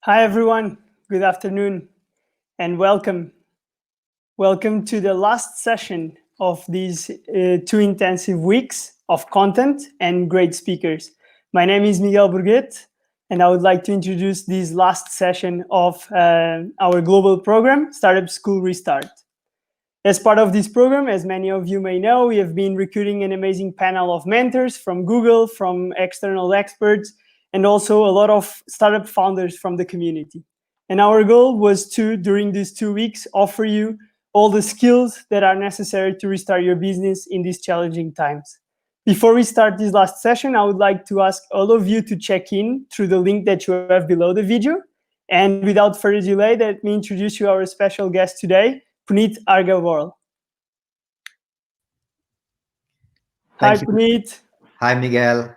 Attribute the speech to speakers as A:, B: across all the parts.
A: Hi, everyone. Good afternoon and welcome. Welcome to the last session of these 2 intensive weeks of content and great speakers. My name is Miguel Burguet, and I would like to introduce this last session of our global program, Startup School Restart. As part of this program, as many of you may know, we have been recruiting an amazing panel of mentors from Google, from external experts, and also a lot of startup founders from the community. And our goal was to, during these 2 weeks, offer you all the skills that are necessary to restart your business in these challenging times. Before we start this last session, I would like to ask all of you to check in through the link that you have below the video. And without further delay, let me introduce you our special guest today, Punit Aggarwal. Hi, Punit.
B: Hi, Miguel.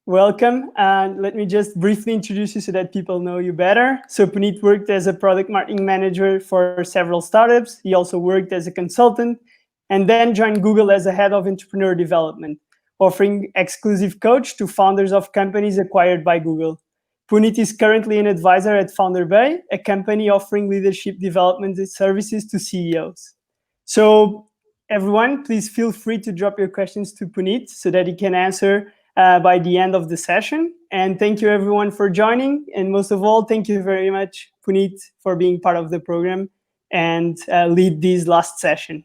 A: Welcome. And let me just briefly introduce you so that people know you better. So Punit worked as a product marketing manager for several startups. He also worked as a consultant and then joined Google as a head of entrepreneur development, offering exclusive coach to founders of companies acquired by Google. Punit is currently an advisor at FounderBay, a company offering leadership development services to CEOs. So everyone, please feel free to drop your questions to Punit so that he can answer by the end of the session. And thank you everyone for joining. And most of all, thank you very much, Punit, for being part of the program and lead this last session.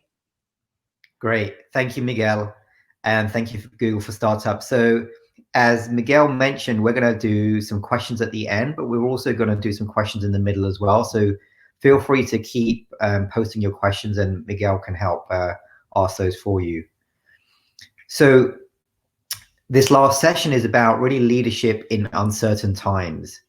B: Great. Thank you, Miguel. And thank you, Google for Startup. So as Miguel mentioned, we're going to do some questions at the end, but we're also going to do some questions in the middle as well. So feel free to keep posting your questions and Miguel can help ask those for you. So this last session is about really leadership in uncertain times.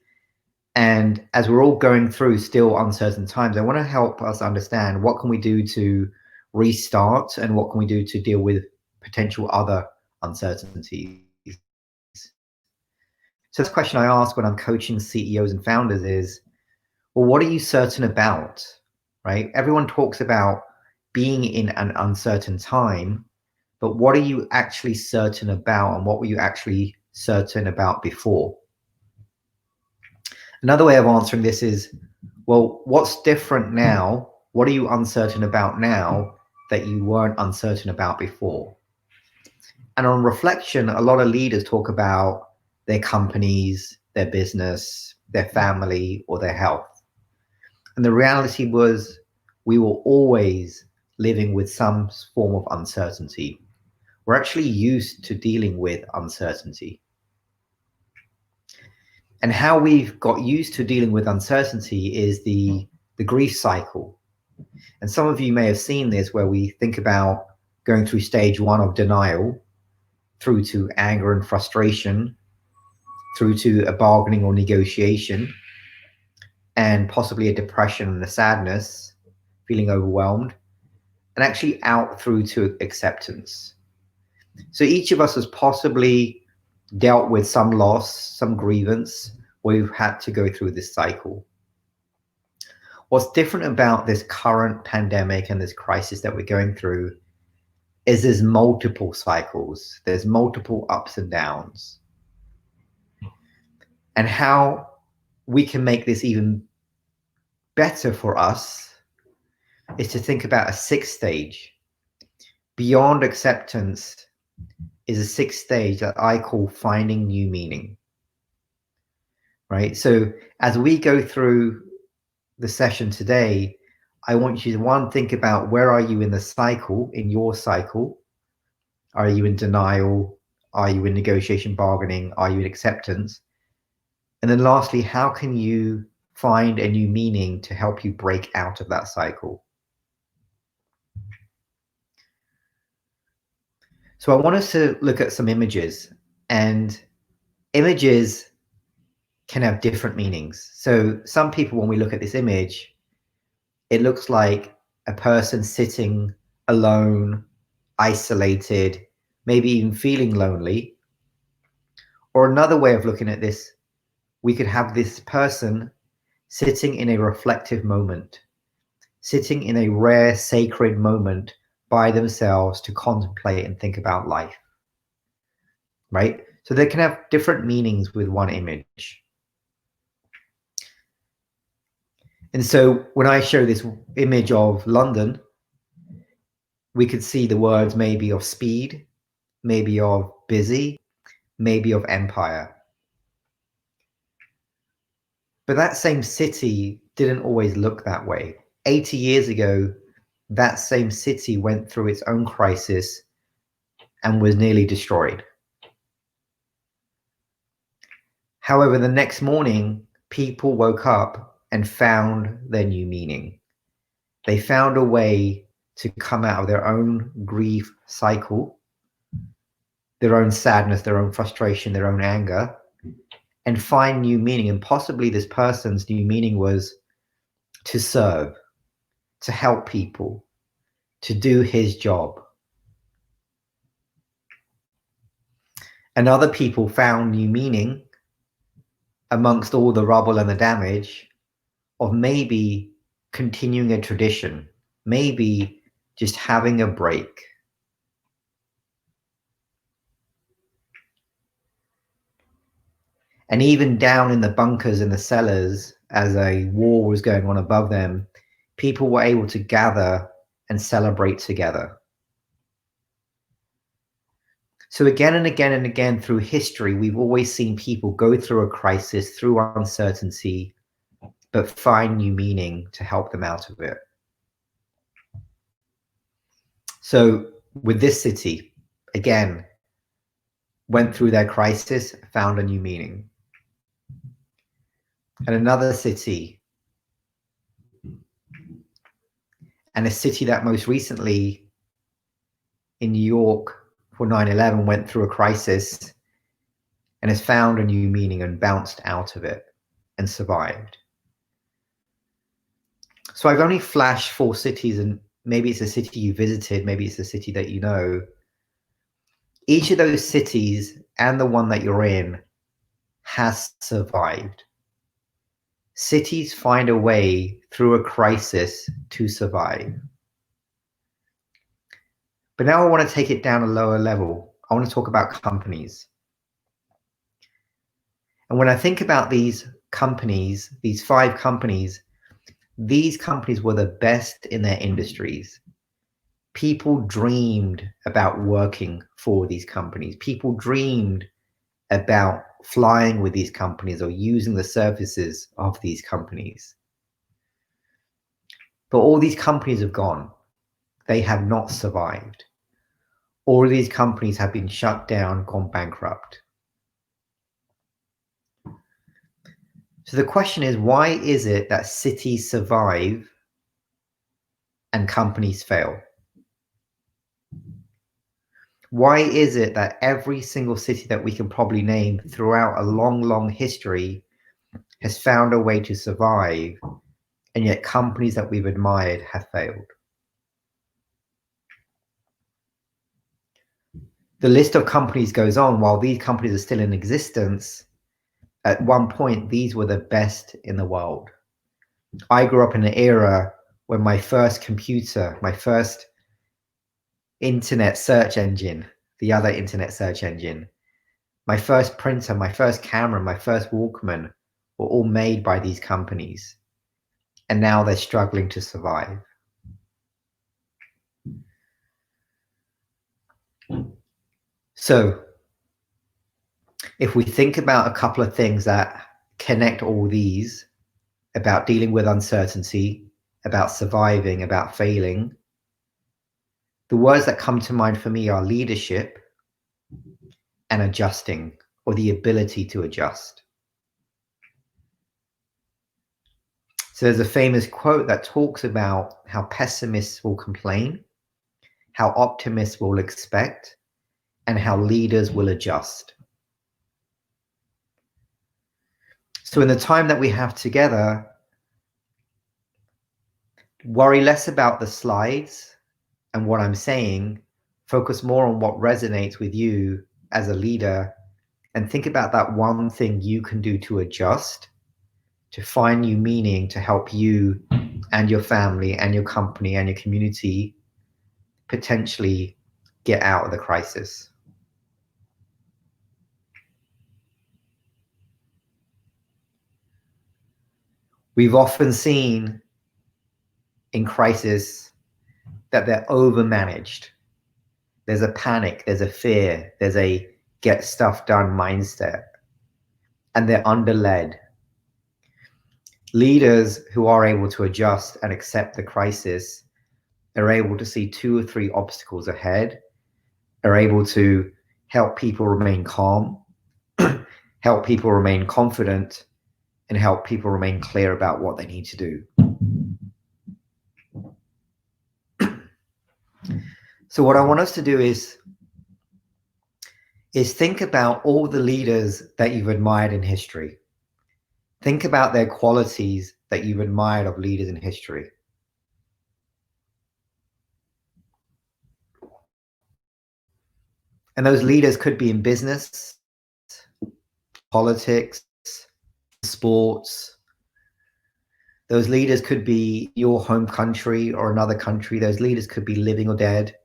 B: And as we're all going through still uncertain times, I want to help us understand what can we do to restart and what can we do to deal with potential other uncertainties. So this question I ask when I'm coaching CEOs and founders is, well, what are you certain about, right? Everyone talks about being in an uncertain time, but what are you actually certain about and what were you actually certain about before? Another way of answering this is, well, what's different now? What are you uncertain about now that you weren't uncertain about before? And on reflection, a lot of leaders talk about their companies, their business, their family, or their health. And the reality was we were always living with some form of uncertainty. We're actually used to dealing with uncertainty. And how we've got used to dealing with uncertainty is the grief cycle. And some of you may have seen this, where we think about going through stage 1 of denial, through to anger and frustration, through to a bargaining or negotiation, and possibly a depression and a sadness, feeling overwhelmed, and actually out through to acceptance. So each of us has possibly dealt with some loss, some grievance, where we've had to go through this cycle. What's different about this current pandemic and this crisis that we're going through is there's multiple cycles, there's multiple ups and downs. And how we can make this even better for us is to think about a 6th stage. Beyond acceptance is a 6th stage that I call finding new meaning, right? So as we go through the session today, I want you to, one, think about where are you in the cycle, in your cycle? Are you in denial? Are you in negotiation, bargaining? Are you in acceptance? And then lastly, how can you find a new meaning to help you break out of that cycle? So I want us to look at some images, and images can have different meanings. So some people, when we look at this image, it looks like a person sitting alone, isolated, maybe even feeling lonely. Or another way of looking at this, we could have this person sitting in a reflective moment, sitting in a rare, sacred moment by themselves to contemplate and think about life, right? So they can have different meanings with one image. And so when I show this image of London, we could see the words maybe of speed, maybe of busy, maybe of empire. But that same city didn't always look that way. 80 years ago, that same city went through its own crisis and was nearly destroyed. However, the next morning, people woke up and found their new meaning. They found a way to come out of their own grief cycle, their own sadness, their own frustration, their own anger, and find new meaning. And possibly this person's new meaning was to serve, to help people, to do his job. And other people found new meaning amongst all the rubble and the damage of maybe continuing a tradition, maybe just having a break. And even down in the bunkers and the cellars, as a war was going on above them, people were able to gather and celebrate together. So again and again and again through history, we've always seen people go through a crisis, through uncertainty, but find new meaning to help them out of it. So with this city, again, went through their crisis, found a new meaning. And another city, and a city that most recently in New York for 9/11 went through a crisis and has found a new meaning and bounced out of it and survived. So I've only flashed 4 cities, and maybe it's a city you visited, maybe it's a city that you know. Each of those cities and the one that you're in has survived. Cities find a way through a crisis to survive. But now I want to take it down a lower level. I want to talk about companies. And when I think about these companies, these 5 companies, these companies were the best in their industries. People dreamed about working for these companies. People dreamed about flying with these companies or using the services of these companies. But all these companies have gone. They have not survived. All of these companies have been shut down, gone bankrupt. So the question is, why is it that cities survive and companies fail? Why is it that every single city that we can probably name throughout a long, long history has found a way to survive, and yet companies that we've admired have failed? The list of companies goes on. While these companies are still in existence, at one point, these were the best in the world. I grew up in an era when my first computer, my first internet search engine, the other internet search engine, my first printer, my first camera, my first Walkman were all made by these companies. And now they're struggling to survive. So if we think about a couple of things that connect all these, about dealing with uncertainty, about surviving, about failing, the words that come to mind for me are leadership and adjusting, or the ability to adjust. So there's a famous quote that talks about how pessimists will complain, how optimists will expect, and how leaders will adjust. So in the time that we have together, worry less about the slides and what I'm saying, focus more on what resonates with you as a leader, and think about that one thing you can do to adjust, to find new meaning, to help you and your family and your company and your community potentially get out of the crisis. We've often seen in crisis that they're overmanaged. There's a panic, there's a fear, there's a get stuff done mindset, and they're underled. Leaders who are able to adjust and accept the crisis are able to see 2 or 3 obstacles ahead, are able to help people remain calm, help people remain confident, and help people remain clear about what they need to do. So what I want us to do is think about all the leaders that you've admired in history. Think about their qualities that you've admired of leaders in history. And those leaders could be in business, politics, sports. Those leaders could be your home country or another country. Those leaders could be living or dead.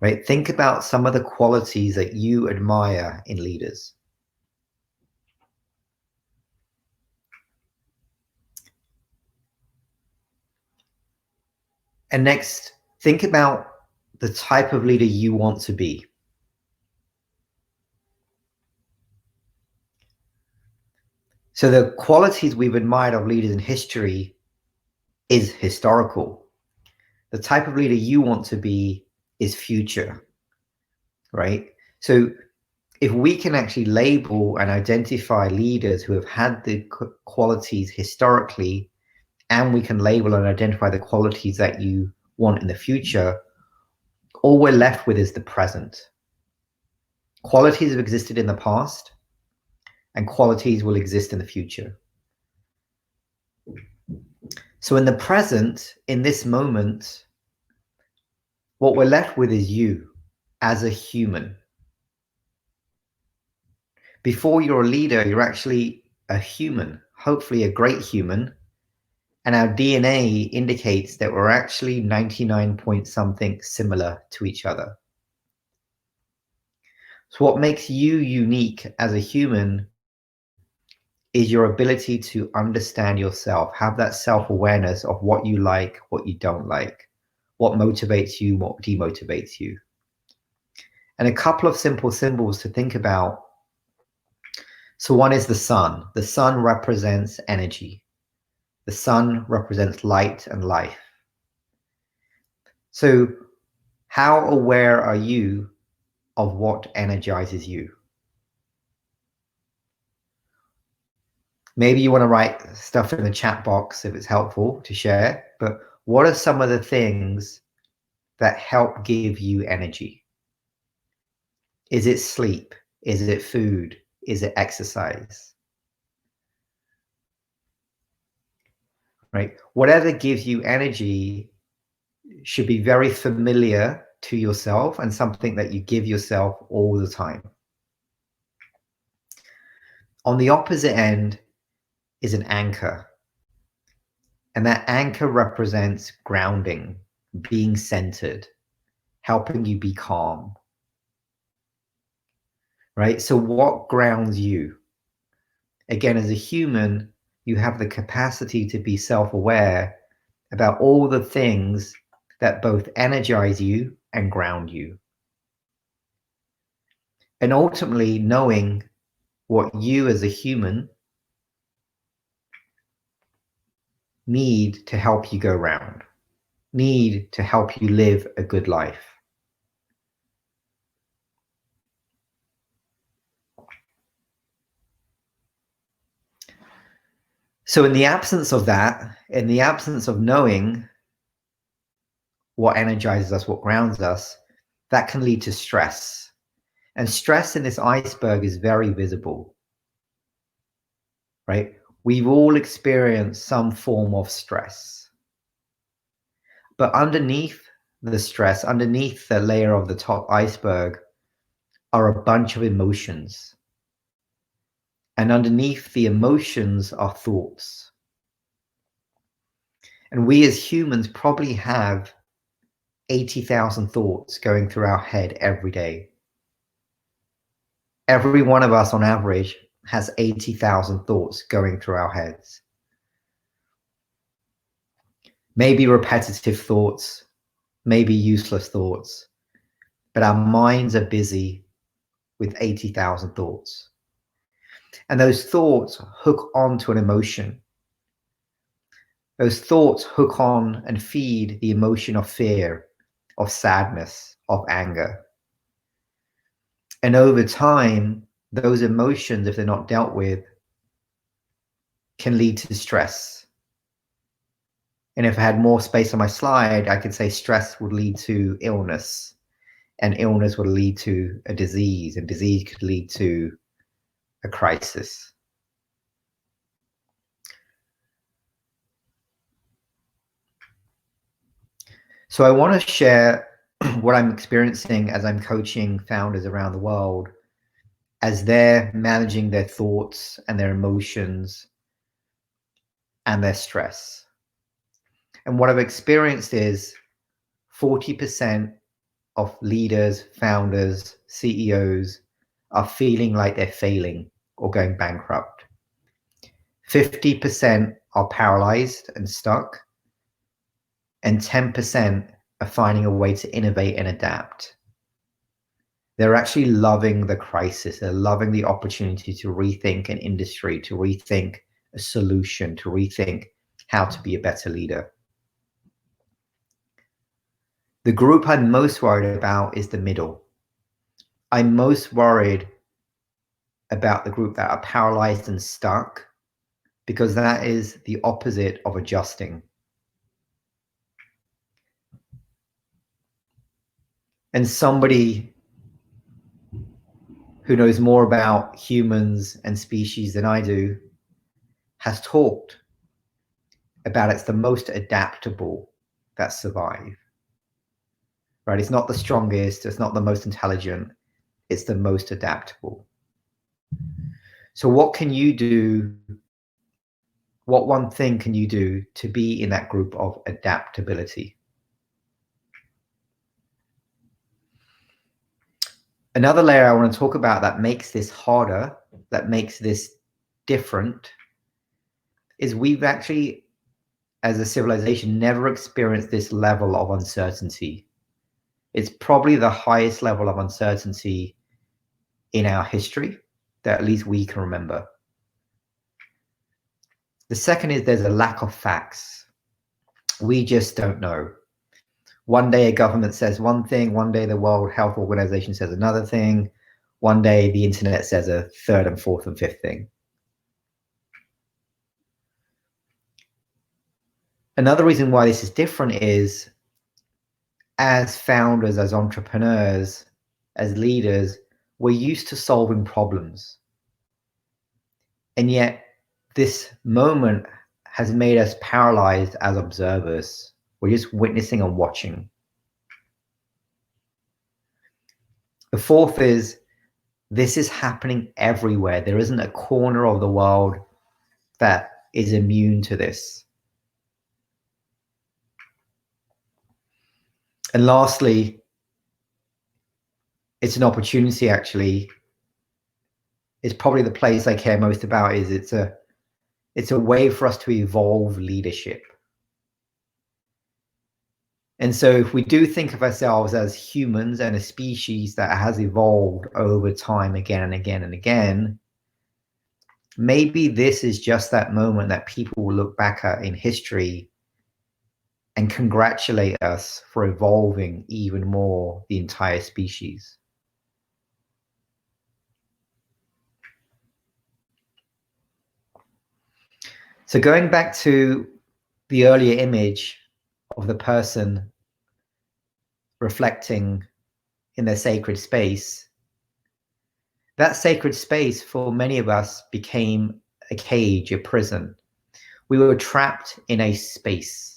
B: Right? Think about some of the qualities that you admire in leaders. And next, think about the type of leader you want to be. So the qualities we've admired of leaders in history is historical. The type of leader you want to be is future, right? So if we can actually label and identify leaders who have had the qualities historically, and we can label and identify the qualities that you want in the future, all we're left with is the present. Qualities have existed in the past, and qualities will exist in the future. So in the present, in this moment, what we're left with is you as a human. Before you're a leader, you're actually a human, hopefully a great human. And our DNA indicates that we're actually 99 point something similar to each other. So what makes you unique as a human is your ability to understand yourself, have that self-awareness of what you like, what you don't like, what motivates you, what demotivates you. And a couple of simple symbols to think about. So one is the sun. The sun represents energy. The sun represents light and life. So how aware are you of what energizes you? Maybe you want to write stuff in the chat box if it's helpful to share, but what are some of the things that help give you energy? Is it sleep? Is it food? Is it exercise? Right? Whatever gives you energy should be very familiar to yourself and something that you give yourself all the time. On the opposite end is an anchor. And that anchor represents grounding, being centered, helping you be calm. Right? So what grounds you? Again, as a human, you have the capacity to be self-aware about all the things that both energize you and ground you. And ultimately knowing what you as a human need to help you go round, need to help you live a good life. So in the absence of that, in the absence of knowing what energizes us, what grounds us, that can lead to stress. And stress in this iceberg is very visible, right? We've all experienced some form of stress. But underneath the stress, underneath the layer of the top iceberg, are a bunch of emotions. And underneath the emotions are thoughts. And we as humans probably have 80,000 thoughts going through our head every day. Every one of us on average has 80,000 thoughts going through our heads. Maybe repetitive thoughts, maybe useless thoughts, but our minds are busy with 80,000 thoughts. And those thoughts hook onto an emotion. Those thoughts hook on and feed the emotion of fear, of sadness, of anger. And over time, those emotions, if they're not dealt with, can lead to stress. And if I had more space on my slide, I could say stress would lead to illness, and illness would lead to a disease, and disease could lead to a crisis. So I want to share what I'm experiencing as I'm coaching founders around the world as they're managing their thoughts and their emotions and their stress. And what I've experienced is 40% of leaders, founders, CEOs are feeling like they're failing or going bankrupt. 50% are paralyzed and stuck, and 10% are finding a way to innovate and adapt. They're actually loving the crisis. They're loving the opportunity to rethink an industry, to rethink a solution, to rethink how to be a better leader. The group I'm most worried about is the middle. I'm most worried about the group that are paralyzed and stuck, because that is the opposite of adjusting. And somebody who knows more about humans and species than I do has talked about it's the most adaptable that survive. Right? It's not the strongest, it's not the most intelligent, it's the most adaptable. So what can you do? What one thing can you do to be in that group of adaptability? Another layer I want to talk about that makes this harder, that makes this different is we've actually, as a civilization, never experienced this level of uncertainty. It's probably the highest level of uncertainty in our history that at least we can remember. The second is there's a lack of facts. We just don't know. One day a government says one thing, one day the World Health Organization says another thing, one day the internet says a third and fourth and fifth thing. Another reason why this is different is, as founders, as entrepreneurs, as leaders, we're used to solving problems. And yet this moment has made us paralyzed as observers. We're just witnessing and watching. The fourth is, this is happening everywhere. There isn't a corner of the world that is immune to this. And lastly, it's an opportunity, actually. It's probably the place I care most about. Is it's a way for us to evolve leadership. And so if we do think of ourselves as humans and a species that has evolved over time again and again and again, maybe this is just that moment that people will look back at in history and congratulate us for evolving even more the entire species. So going back to the earlier image of the person reflecting in their sacred space, that sacred space for many of us became a cage, a prison. We were trapped in a space.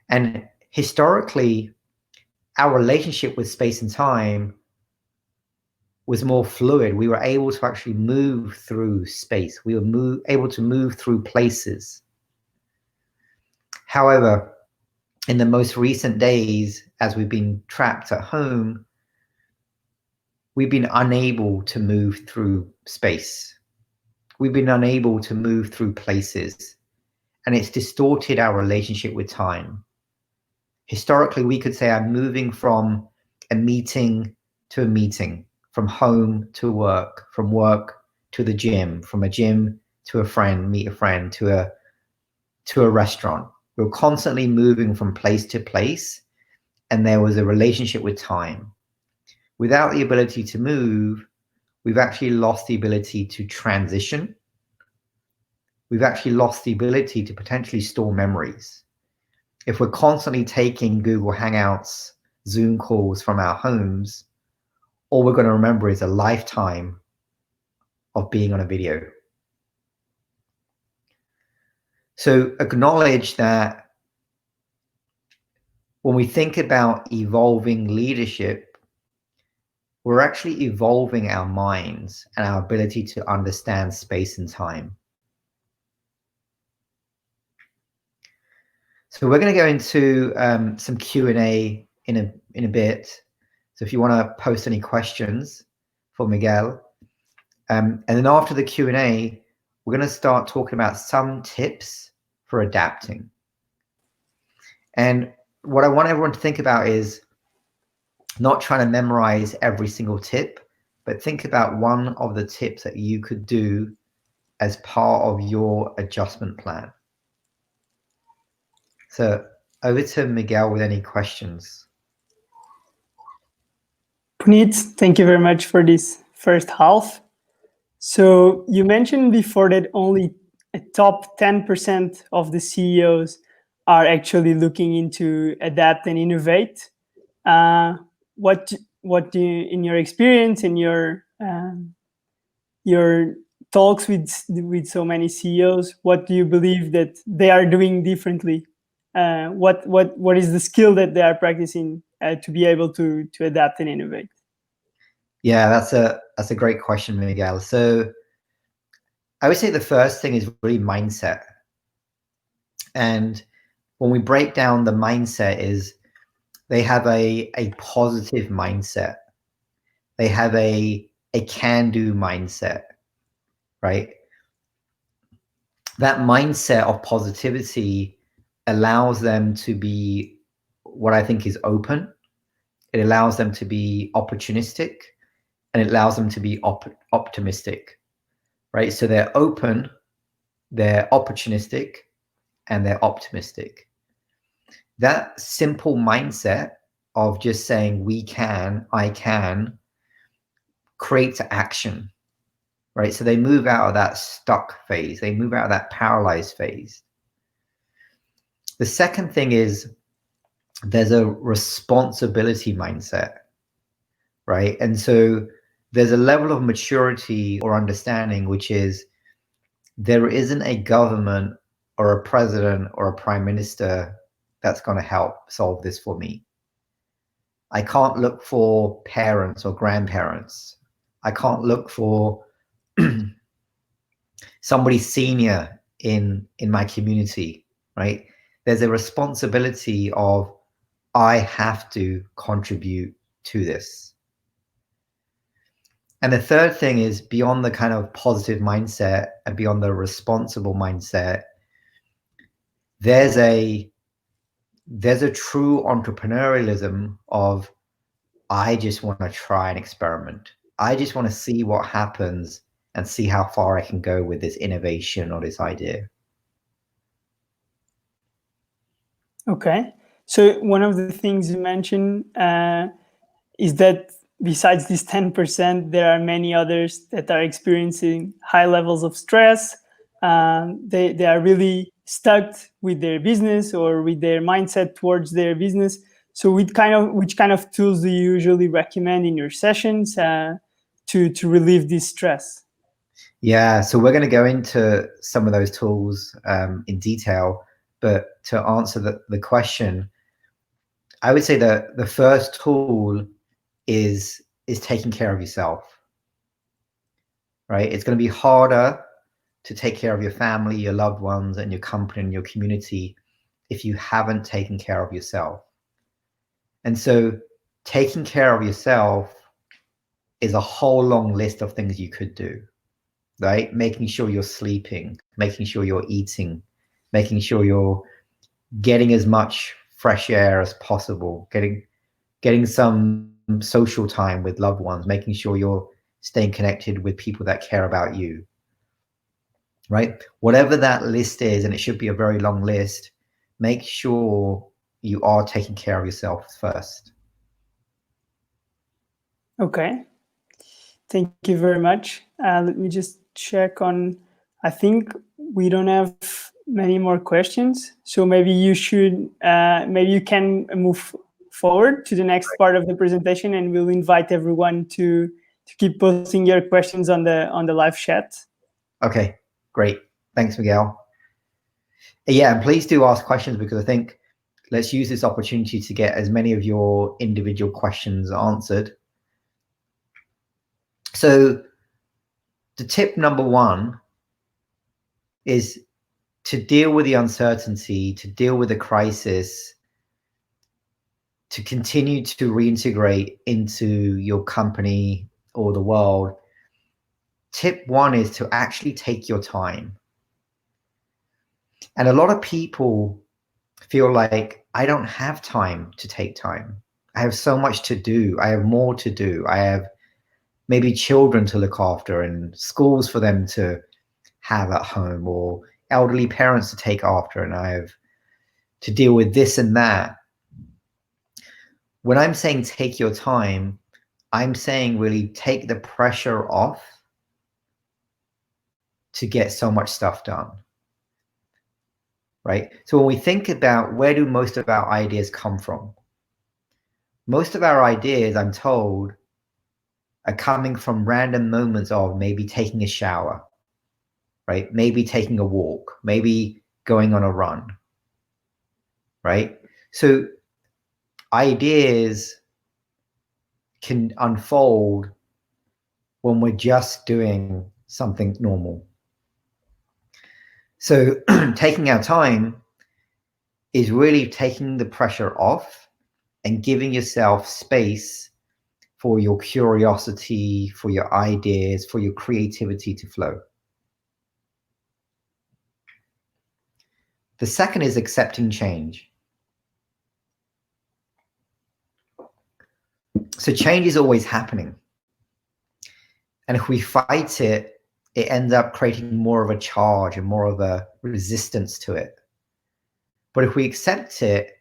B: And historically, our relationship with space and time was more fluid. We were able to actually move through space. We were able to move through places. However, in the most recent days, as we've been trapped at home, we've been unable to move through space. We've been unable to move through places, and it's distorted our relationship with time. Historically, we could say I'm moving from a meeting to a meeting, from home to work, from work to the gym, from a gym to a friend, meet a friend, to a restaurant. We were constantly moving from place to place, and there was a relationship with time. Without the ability to move, we've actually lost the ability to transition. We've actually lost the ability to potentially store memories. If we're constantly taking Google Hangouts, Zoom calls from our homes, all we're going to remember is a lifetime of being on a video. So acknowledge that when we think about evolving leadership, we're actually evolving our minds and our ability to understand space and time. So we're going to go into some Q&A in a bit. So if you want to post any questions for Miguel, and then after the Q&A, we're going to start talking about some tips for adapting. And what I want everyone to think about is not trying to memorize every single tip, but think about one of the tips that you could do as part of your adjustment plan. So over to Miguel with any questions.
A: Punit, thank you very much for this first half. So you mentioned before that only a top 10% of the CEOs are actually looking into adapt and innovate. What do you, in your experience, in your talks with so many CEOs, what do you believe that they are doing differently? What is the skill that they are practicing to be able to adapt and innovate?
B: Yeah, that's a great question, Miguel. So I would say the first thing is really mindset. And when we break down the mindset, is they have a positive mindset. They have a can-do mindset. right? That mindset of positivity allows them to be what I think is open. It allows them to be opportunistic, and it allows them to be optimistic, right? So they're open, they're opportunistic, and they're optimistic. That simple mindset of just saying we can, I can, creates action, right? So they move out of that stuck phase. They move out of that paralyzed phase. The second thing is there's a responsibility mindset, right? And so there's a level of maturity or understanding, which is there isn't a government or a president or a prime minister that's going to help solve this for me. I can't look for parents or grandparents. I can't look for somebody senior in my community, right? There's a responsibility of I have to contribute to this. And the third thing is beyond the kind of positive mindset and beyond the responsible mindset, there's a true entrepreneurialism of I just want to try and experiment. I just want to see what happens and see how far I can go with this innovation or this idea.
A: Okay. So one of the things you mentioned is that besides this 10%, there are many others that are experiencing high levels of stress. They are really stuck with their business or with their mindset towards their business. So which kind of tools do you usually recommend in your sessions to relieve this stress?
B: Yeah, so we're going to go into some of those tools in detail, but to answer the question, I would say that the first tool is taking care of yourself, right? It's going to be harder to take care of your family, your loved ones, and your company and your community if you haven't taken care of yourself. And so taking care of yourself is a whole long list of things you could do, right? Making sure you're sleeping, making sure you're eating, making sure you're getting as much fresh air as possible, getting some social time with loved ones, making sure you're staying connected with people that care about you, right? Whatever that list is, and it should be a very long list, make sure you are taking care of yourself first.
A: Okay. Thank you very much. Let me just check on, I think we don't have many more questions. So maybe you should, maybe you can move forward to the next part of the presentation, and we'll invite everyone to keep posting your questions on the live chat.
B: Okay, great. Thanks, Miguel. Yeah, and please do ask questions, because I think let's use this opportunity to get as many of your individual questions answered. So the tip number one is to deal with the uncertainty, to deal with the crisis, to continue to reintegrate into your company or the world. Tip one is to actually take your time. And a lot of people feel like, I don't have time to take time. I have so much to do. I have more to do. I have maybe children to look after and schools for them to have at home, or elderly parents to take after, and I have to deal with this and that. When I'm saying take your time, I'm saying really take the pressure off to get so much stuff done, right? So when we think about where do most of our ideas come from, most of our ideas, I'm told, are coming from random moments of maybe taking a shower, right? Maybe taking a walk, maybe going on a run, right? So ideas can unfold when we're just doing something normal. So taking our time is really taking the pressure off and giving yourself space for your curiosity, for your ideas, for your creativity to flow. The second is accepting change. So change is always happening. And if we fight it, it ends up creating more of a charge and more of a resistance to it. But if we accept it,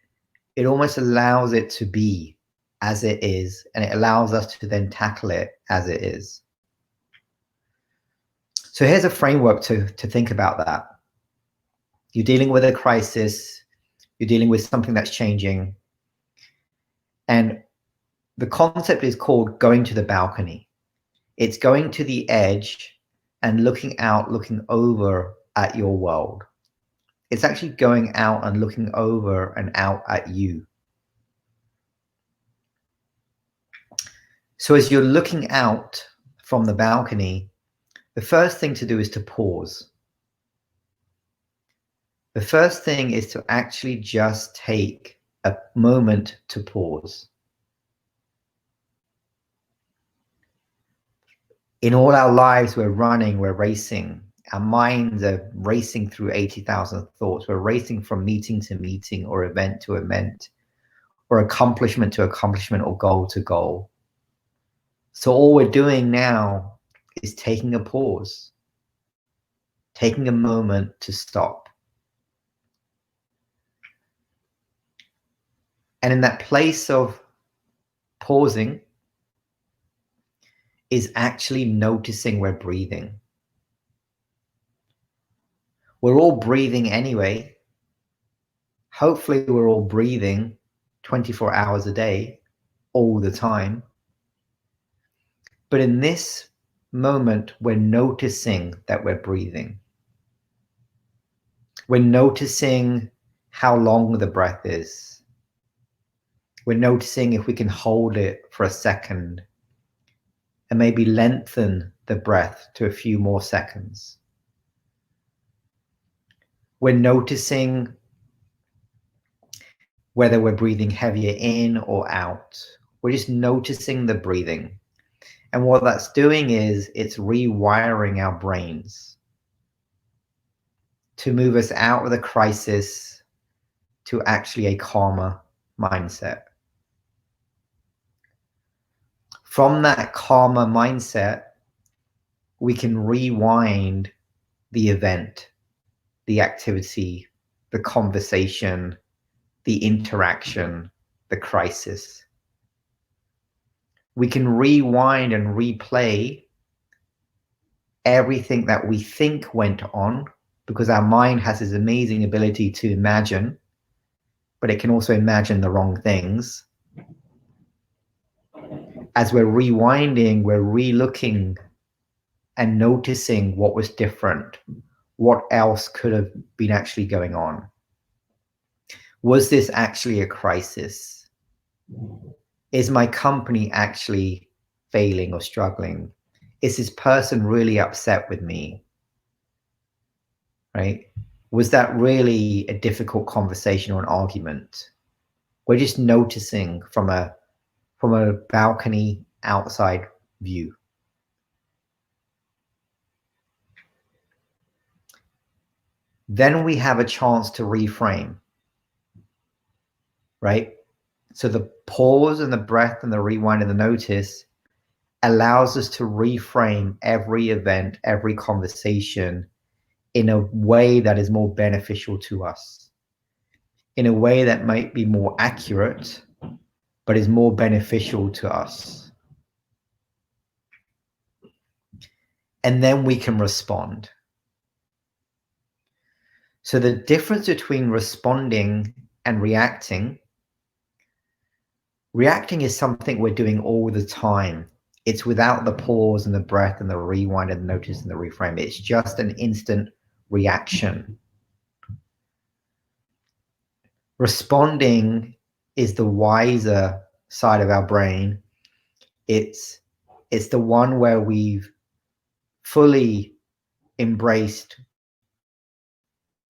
B: it almost allows it to be as it is, and it allows us to then tackle it as it is. So here's a framework to think about that. You're dealing with a crisis, you're dealing with something that's changing, and the concept is called going to the balcony. It's going to the edge and looking out, looking over at your world. It's actually going out and looking over and out at you. So as you're looking out from the balcony, the first thing to do is to pause. The first thing is to actually just take a moment to pause. In all our lives, we're running, we're racing. Our minds are racing through 80,000 thoughts. We're racing from meeting to meeting, or event to event, or accomplishment to accomplishment, or goal to goal. So all we're doing now is taking a pause, taking a moment to stop. And in that place of pausing is actually noticing we're breathing. We're all breathing anyway. Hopefully we're all breathing 24 hours a day, all the time. But in this moment, we're noticing that we're breathing. We're noticing how long the breath is. We're noticing if we can hold it for a second and maybe lengthen the breath to a few more seconds. We're noticing whether we're breathing heavier in or out. We're just noticing the breathing. And what that's doing is it's rewiring our brains to move us out of the crisis to actually a calmer mindset. From that calmer mindset, we can rewind the event, the activity, the conversation, the interaction, the crisis. We can rewind and replay everything that we think went on, because our mind has this amazing ability to imagine, but it can also imagine the wrong things. As we're rewinding, we're re-looking and noticing what was different, what else could have been actually going on. Was this actually a crisis? Is my company actually failing or struggling? Is this person really upset with me? Right? Was that really a difficult conversation or an argument? We're just noticing from a balcony outside view. Then we have a chance to reframe, right? So the pause and the breath and the rewind and the notice allows us to reframe every event, every conversation in a way that is more beneficial to us, in a way that might be more accurate, but is more beneficial to us. And then we can respond. So the difference between responding and reacting is something we're doing all the time. It's without the pause and the breath and the rewind and the notice and the reframe. It's just an instant reaction. Responding is the wiser side of our brain. It's the one where we've fully embraced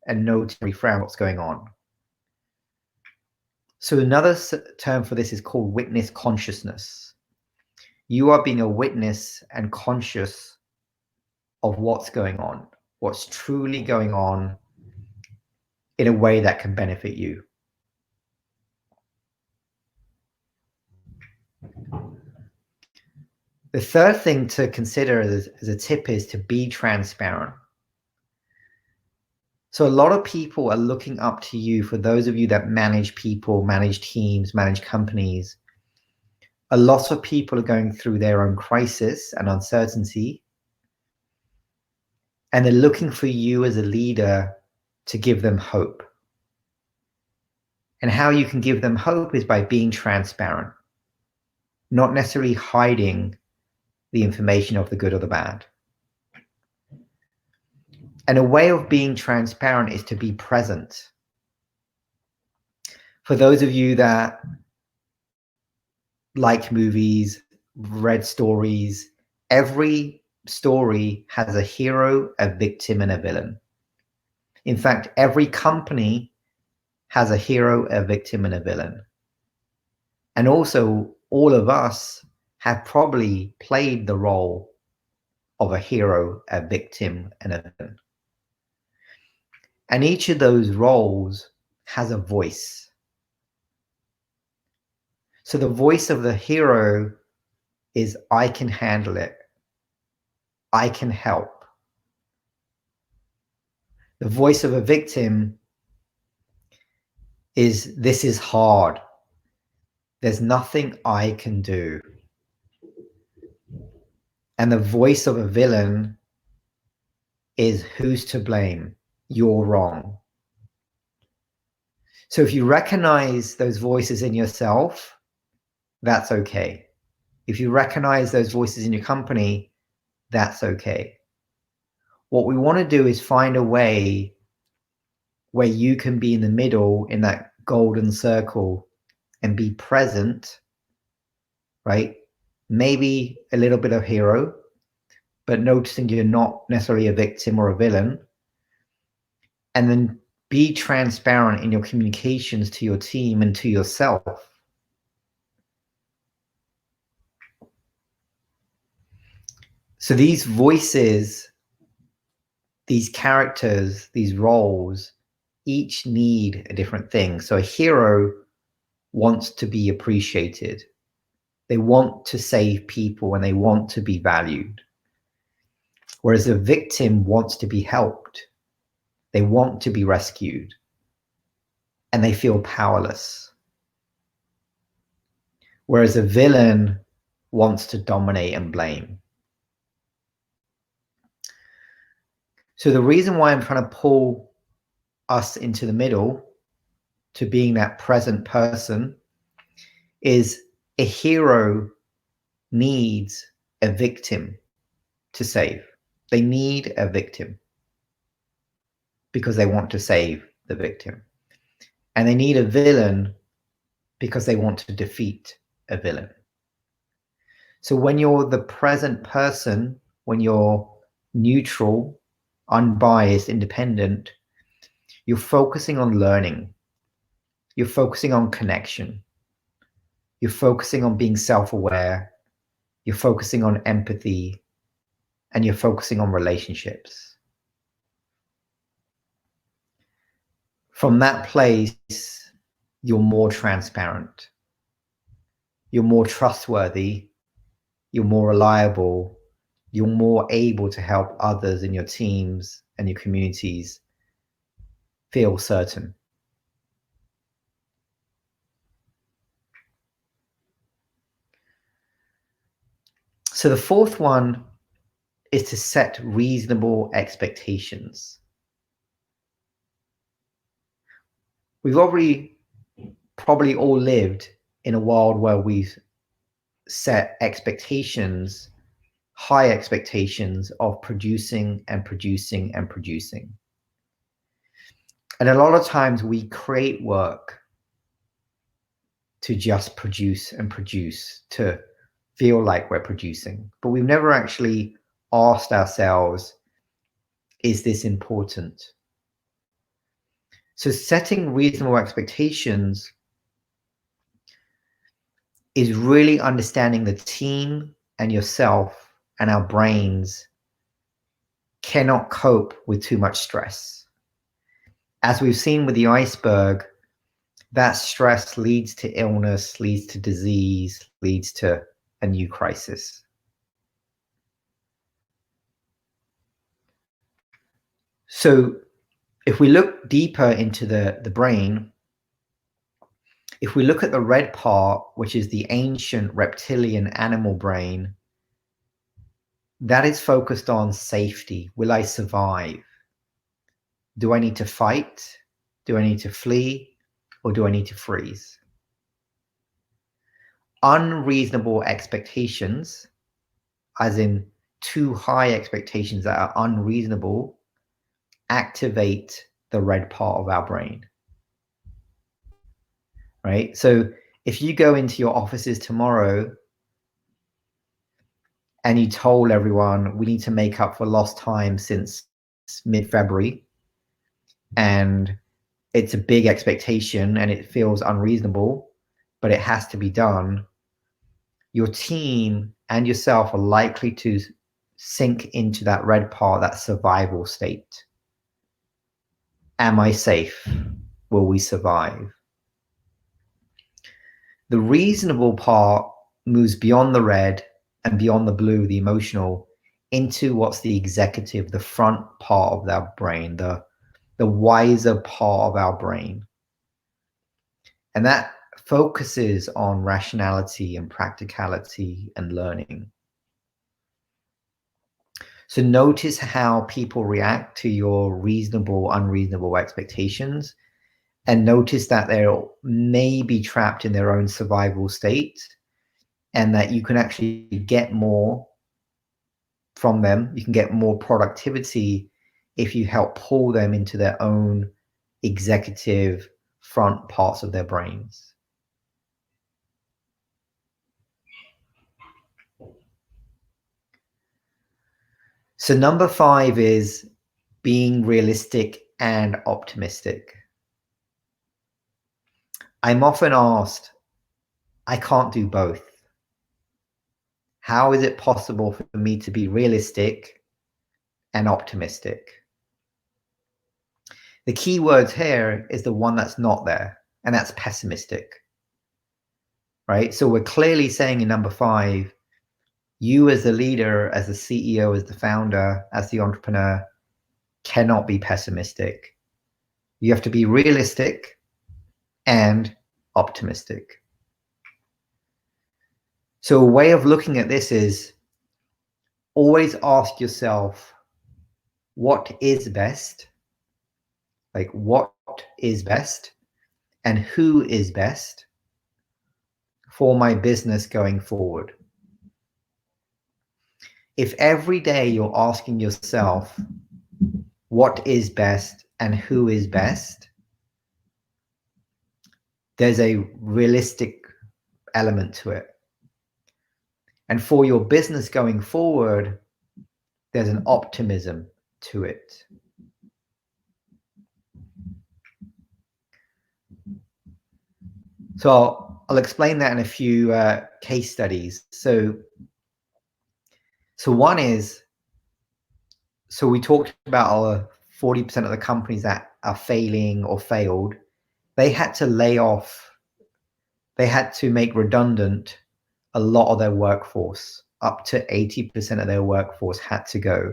B: and noticed and reframe what's going on. So another term for this is called witness consciousness. You are being a witness and conscious of what's going on, what's truly going on, in a way that can benefit you. The third thing to consider as a tip is to be transparent. So a lot of people are looking up to you. For those of you that manage people, manage teams, manage companies, a lot of people are going through their own crisis and uncertainty, and they're looking for you as a leader to give them hope. And how you can give them hope is by being transparent, not necessarily hiding the information of the good or the bad. And a way of being transparent is to be present. For those of you that like movies, read stories, every story has a hero, a victim, and a villain. In fact, every company has a hero, a victim, and a villain. And also, all of us have probably played the role of a hero, a victim, and a villain. And each of those roles has a voice. So the voice of the hero is, I can handle it. I can help. The voice of a victim is, this is hard. There's nothing I can do. And the voice of a villain is, who's to blame? You're wrong. So if you recognize those voices in yourself, that's okay. If you recognize those voices in your company, that's okay. What we want to do is find a way where you can be in the middle, in that golden circle, and be present, right? Maybe a little bit of hero, but noticing you're not necessarily a victim or a villain. And then be transparent in your communications to your team and to yourself. So these voices, these characters, these roles, each need a different thing. So a hero wants to be appreciated. They want to save people and they want to be valued. Whereas a victim wants to be helped. They want to be rescued. And they feel powerless. Whereas a villain wants to dominate and blame. So the reason why I'm trying to pull us into the middle to being that present person is, a hero needs a victim to save. They need a victim because they want to save the victim. And they need a villain because they want to defeat a villain. So when you're the present person, when you're neutral, unbiased, independent, you're focusing on learning. You're focusing on connection. You're focusing on being self-aware. You're focusing on empathy. And you're focusing on relationships. From that place, you're more transparent. You're more trustworthy. You're more reliable. You're more able to help others in your teams and your communities feel certain. So the fourth one is to set reasonable expectations. We've already probably all lived in a world where we've set expectations, high expectations of producing and producing and producing. And a lot of times we create work to just produce and produce, to feel like we're producing, but we've never actually asked ourselves, is this important? So setting reasonable expectations is really understanding the team and yourself and our brains cannot cope with too much stress. as we've seen with the iceberg, that stress leads to illness, leads to disease, leads to a new crisis. So if we look deeper into the brain, if we look at the red part, which is the ancient reptilian animal brain, that is focused on safety. Will I survive? Do I need to fight? Do I need to flee? Or do I need to freeze? Unreasonable expectations, as in too high expectations that are unreasonable, activate the red part of our brain. Right? So if you go into your offices tomorrow and you told everyone we need to make up for lost time since mid-February, and it's a big expectation and it feels unreasonable, but it has to be done, your team and yourself are likely to sink into that red part, that survival state. Am I safe? Will we survive? The reasonable part moves beyond the red and beyond the blue, the emotional, into what's the executive, the front part of our brain, the wiser part of our brain. And that focuses on rationality and practicality and learning. So notice how people react to your reasonable, unreasonable expectations, and notice that they're maybe trapped in their own survival state, and that you can actually get more from them. You can get more productivity if you help pull them into their own executive front parts of their brains. So number 5 is being realistic and optimistic. I'm often asked, I can't do both. How is it possible for me to be realistic and optimistic? The key word here is the one that's not there, and that's pessimistic. Right? So we're clearly saying in number 5, you as the leader, as the CEO, as the founder, as the entrepreneur, cannot be pessimistic. You have to be realistic and optimistic. So a way of looking at this is always ask yourself, what is best? Like, what is best and who is best for my business going forward? If every day you're asking yourself, what is best and who is best, there's a realistic element to it. And for your business going forward, there's an optimism to it. So I'll explain that in a few case studies. So one is, so we talked about our 40% of the companies that are failing or failed, they had to lay off, they had to make redundant a lot of their workforce. Up to 80% of their workforce had to go.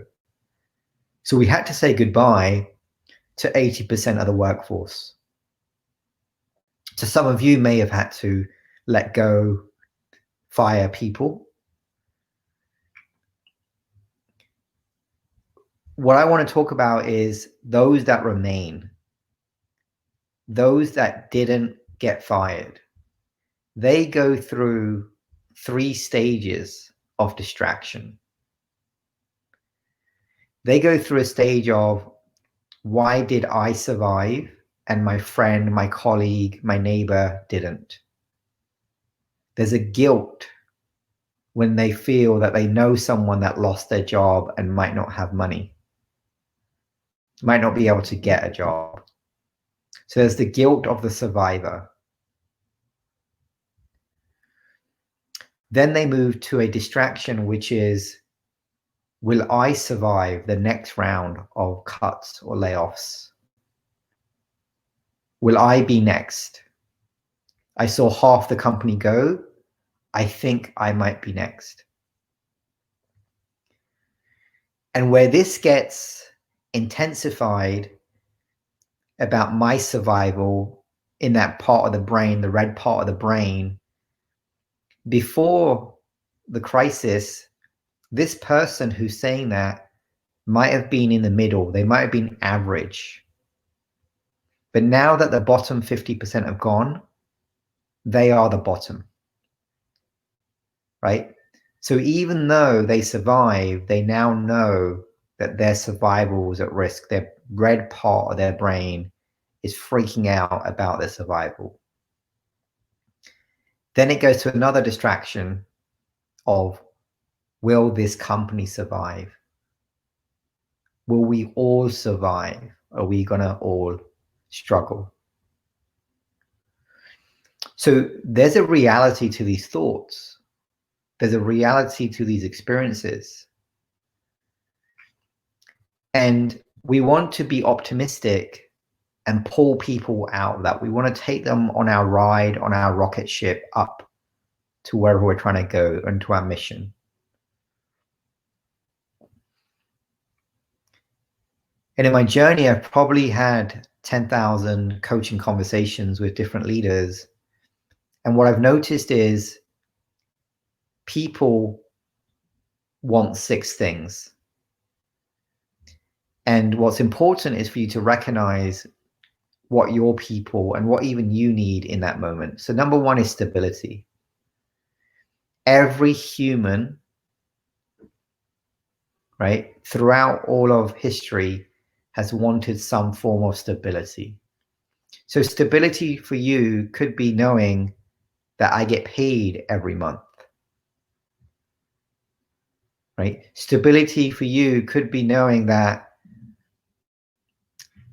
B: So we had to say goodbye to 80% of the workforce. So some of you may have had to let go, fire people. What I want to talk about is those that remain, those that didn't get fired. They go through 3 stages of distraction. They go through a stage of, why did I survive and my friend, my colleague, my neighbor didn't? There's a guilt when they feel that they know someone that lost their job and might not have money, might not be able to get a job. So there's the guilt of the survivor. Then they move to a distraction, which is, will I survive the next round of cuts or layoffs? Will I be next? I saw half the company go. I think I might be next. And where this gets intensified about my survival in that part of the brain, the red part of the brain, before the crisis, this person who's saying that might have been in the middle. They might have been average. But now that the bottom 50% have gone, they are the bottom, right? So even though they survive, they now know that their survival is at risk. Their red part of their brain is freaking out about their survival. Then it goes to another distraction of, will this company survive? Will we all survive? Are we gonna all struggle? So there's a reality to these thoughts. There's a reality to these experiences. And we want to be optimistic and pull people out of that. We want to take them on our ride, on our rocket ship up to wherever we're trying to go and to our mission. And in my journey, I've probably had 10,000 coaching conversations with different leaders. And what I've noticed is people want 6 things. And what's important is for you to recognize what your people and what even you need in that moment. So number 1 is stability. Every human, right, throughout all of history has wanted some form of stability. So stability for you could be knowing that I get paid every month, right? Stability for you could be knowing that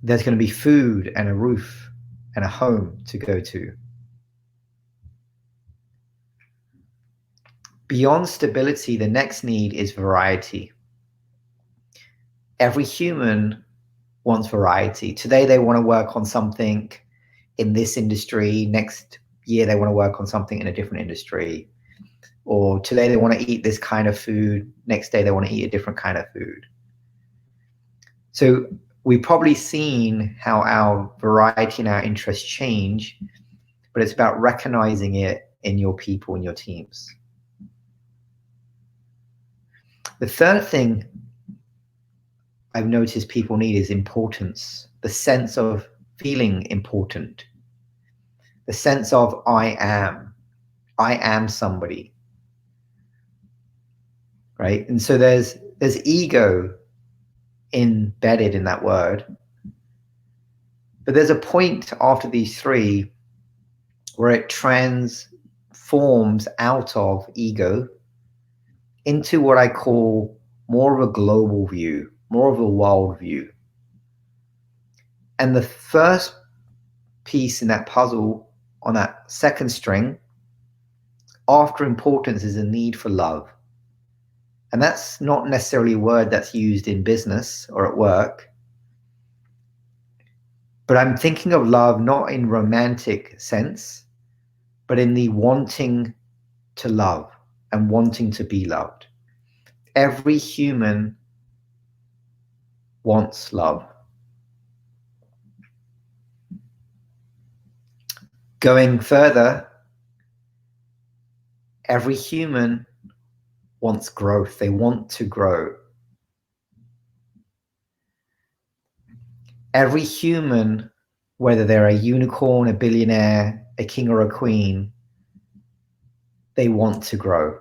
B: there's going to be food and a roof and a home to go to. Beyond stability, the next need is variety. Every human wants variety. Today they want to work on something in this industry. Next year they want to work on something in a different industry. Or today they want to eat this kind of food. Next day they want to eat a different kind of food. So we've probably seen how our variety and our interests change, but it's about recognizing it in your people and your teams. The third thing I've noticed people need is importance, the sense of feeling important, the sense of I am somebody, right? And so there's ego embedded in that word, but there's a point after these 3 where it transforms out of ego into what I call more of a global view, more of a world view. And the first piece in that puzzle on that second string after importance is a need for love. And that's not necessarily a word that's used in business or at work, but I'm thinking of love not in romantic sense, but in the wanting to love and wanting to be loved. Every human wants love. Going further, every human wants growth. They want to grow. Every human, whether they're a unicorn, a billionaire, a king or a queen, they want to grow.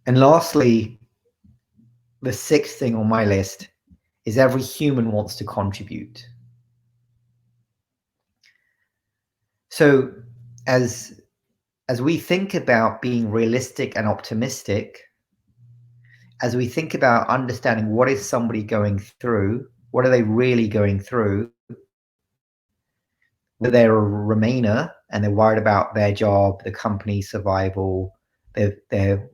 B: And lastly, the 6th thing on my list is every human wants to contribute. So as we think about being realistic and optimistic, as we think about understanding what is somebody going through, what are they really going through, whether they're a Remainer and they're worried about their job, the company's survival, they're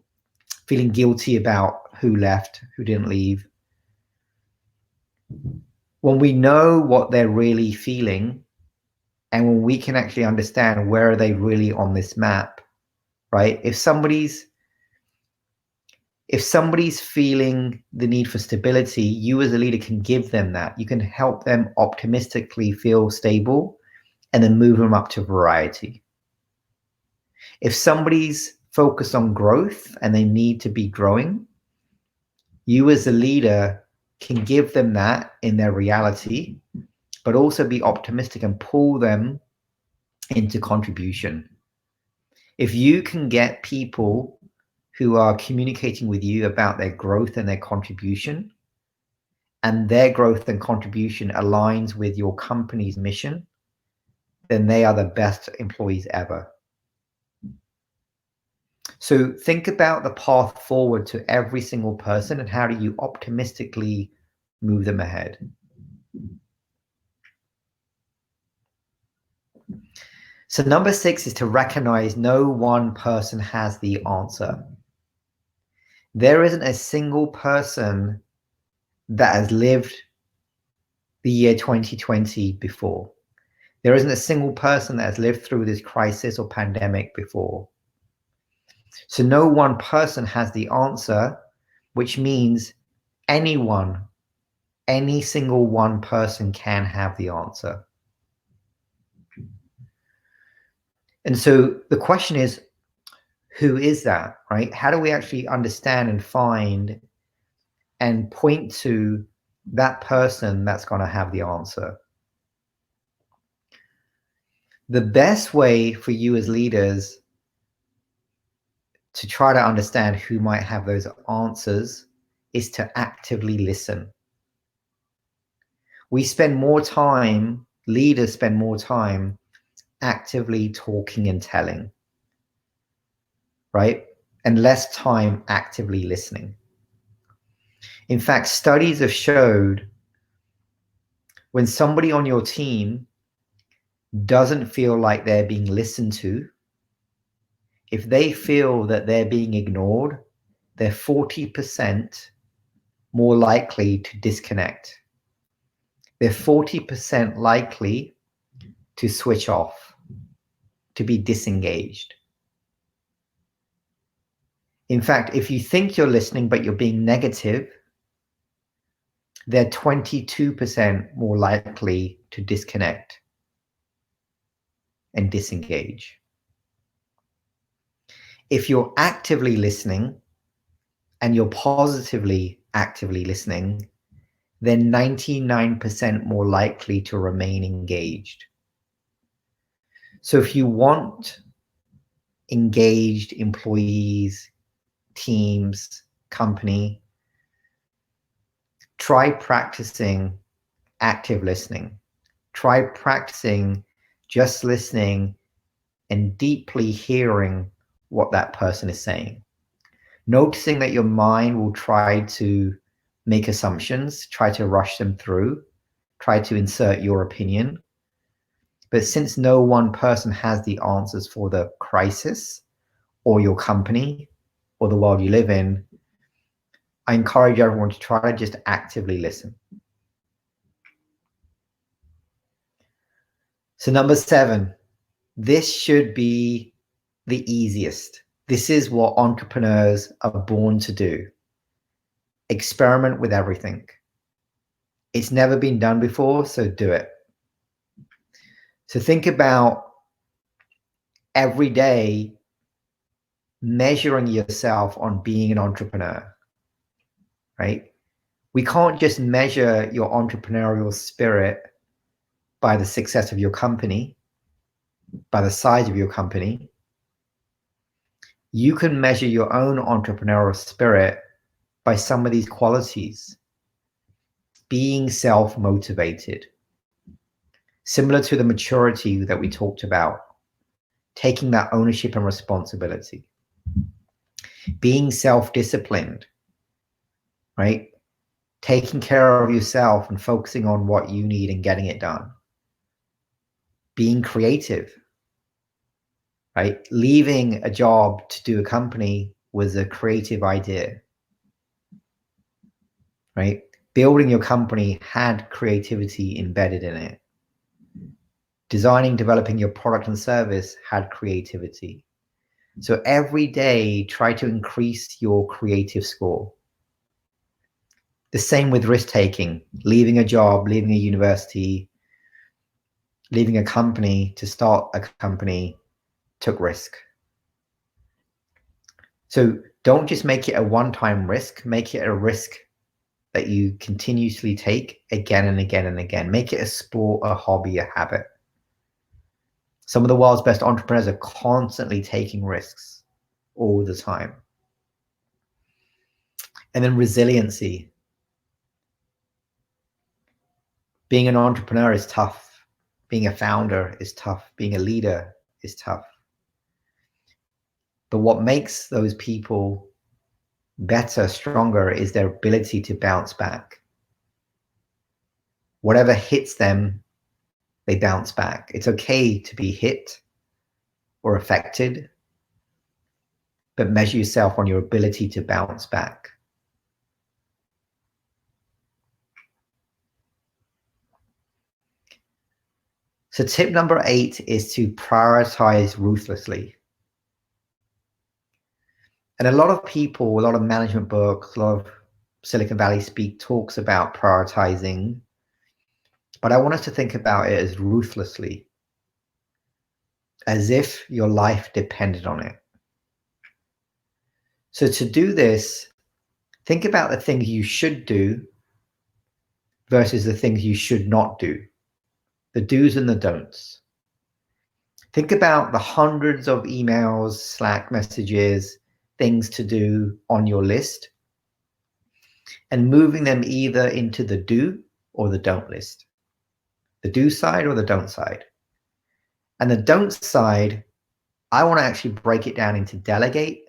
B: feeling guilty about who left, who didn't leave. When we know what they're really feeling, and when we can actually understand where are they really on this map, right? If somebody's feeling the need for stability, you as a leader can give them that. You can help them optimistically feel stable and then move them up to variety. If somebody's focused on growth and they need to be growing, you as a leader can give them that in their reality, but also be optimistic and pull them into contribution. If you can get people who are communicating with you about their growth and their contribution, and their growth and contribution aligns with your company's mission, then they are the best employees ever. So think about the path forward to every single person and how do you optimistically move them ahead. So number 6 is to recognize no one person has the answer. There isn't a single person that has lived the year 2020 before. There isn't a single person that has lived through this crisis or pandemic before. So no one person has the answer, which means anyone, any single one person can have the answer. And so the question is, who is that, right? How do we actually understand and find and point to that person that's going to have the answer? The best way for you as leaders to try to understand who might have those answers is to actively listen. We spend more time, leaders spend more time actively talking and telling, right? And less time actively listening. In fact, studies have showed when somebody on your team doesn't feel like they're being listened to, if they feel that they're being ignored, they're 40% more likely to disconnect. They're 40% likely to switch off, to be disengaged. In fact, if you think you're listening but you're being negative, they're 22% more likely to disconnect and disengage. If you're actively listening and you're positively actively listening, then 99% more likely to remain engaged. So if you want engaged employees, teams, company, try practicing active listening. Try practicing just listening and deeply hearing what that person is saying. Noticing that your mind will try to make assumptions, try to rush them through, try to insert your opinion. But since no one person has the answers for the crisis or your company or the world you live in, I encourage everyone to try to just actively listen. So number 7, this should be the easiest. This is what entrepreneurs are born to do. Experiment with everything. It's never been done before, so do it. So think about every day measuring yourself on being an entrepreneur, right? We can't just measure your entrepreneurial spirit by the success of your company, by the size of your company. You can measure your own entrepreneurial spirit by some of these qualities. Being self-motivated, similar to the maturity that we talked about, taking that ownership and responsibility. Being self-disciplined, right? Taking care of yourself and focusing on what you need and getting it done. Being creative, right? Leaving a job to do a company was a creative idea, right? Building your company had creativity embedded in it. Designing, developing your product and service had creativity. So every day, try to increase your creative score. The same with risk-taking, leaving a job, leaving a university, leaving a company to start a company, took risk. So don't just make it a one-time risk, make it a risk that you continuously take again and again and again. Make it a sport, a hobby, a habit. Some of the world's best entrepreneurs are constantly taking risks all the time. And then resiliency. Being an entrepreneur is tough. Being a founder is tough. Being a leader is tough. But what makes those people better, stronger, is their ability to bounce back. Whatever hits them, they bounce back. It's okay to be hit or affected, but measure yourself on your ability to bounce back. So tip number 8 is to prioritize ruthlessly. And a lot of people, a lot of management books, a lot of Silicon Valley speak talks about prioritizing, but I want us to think about it as ruthlessly, as if your life depended on it. So to do this, think about the things you should do versus the things you should not do, the do's and the don'ts. Think about the hundreds of emails, Slack messages, things to do on your list, and moving them either into the do or the don't list, the do side or the don't side. And the don't side, I want to actually break it down into delegate,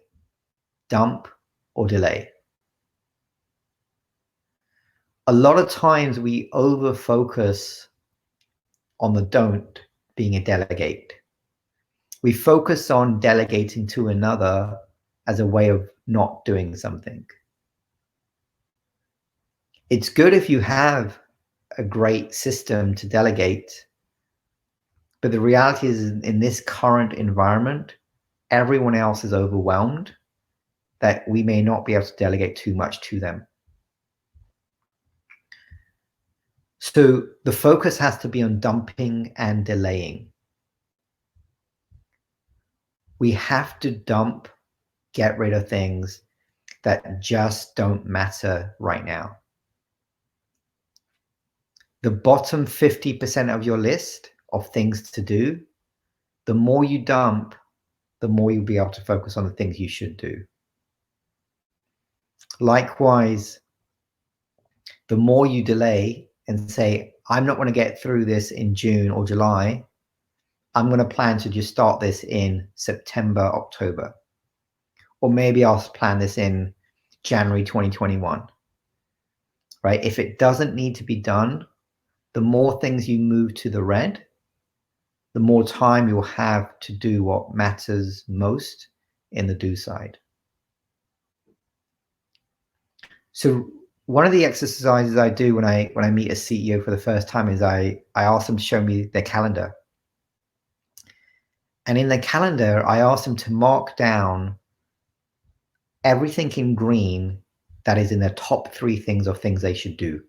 B: dump, or delay. A lot of times we over focus on the don't being a delegate. We focus on delegating to another as a way of not doing something. It's good if you have a great system to delegate, but the reality is in this current environment, everyone else is overwhelmed that we may not be able to delegate too much to them. So the focus has to be on dumping and delaying. We have to dump, get rid of things that just don't matter right now. The bottom 50% of your list of things to do, the more you dump, the more you'll be able to focus on the things you should do. Likewise, the more you delay and say, I'm not going to get through this in June or July, I'm going to plan to just start this in September, October. Or maybe I'll plan this in January 2021. Right? If it doesn't need to be done, the more things you move to the red, the more time you'll have to do what matters most in the do side. So one of the exercises I do when I meet a CEO for the first time is I ask them to show me their calendar. And in their calendar, I ask them to mark down everything in green that is in their top 3 things of things they should do.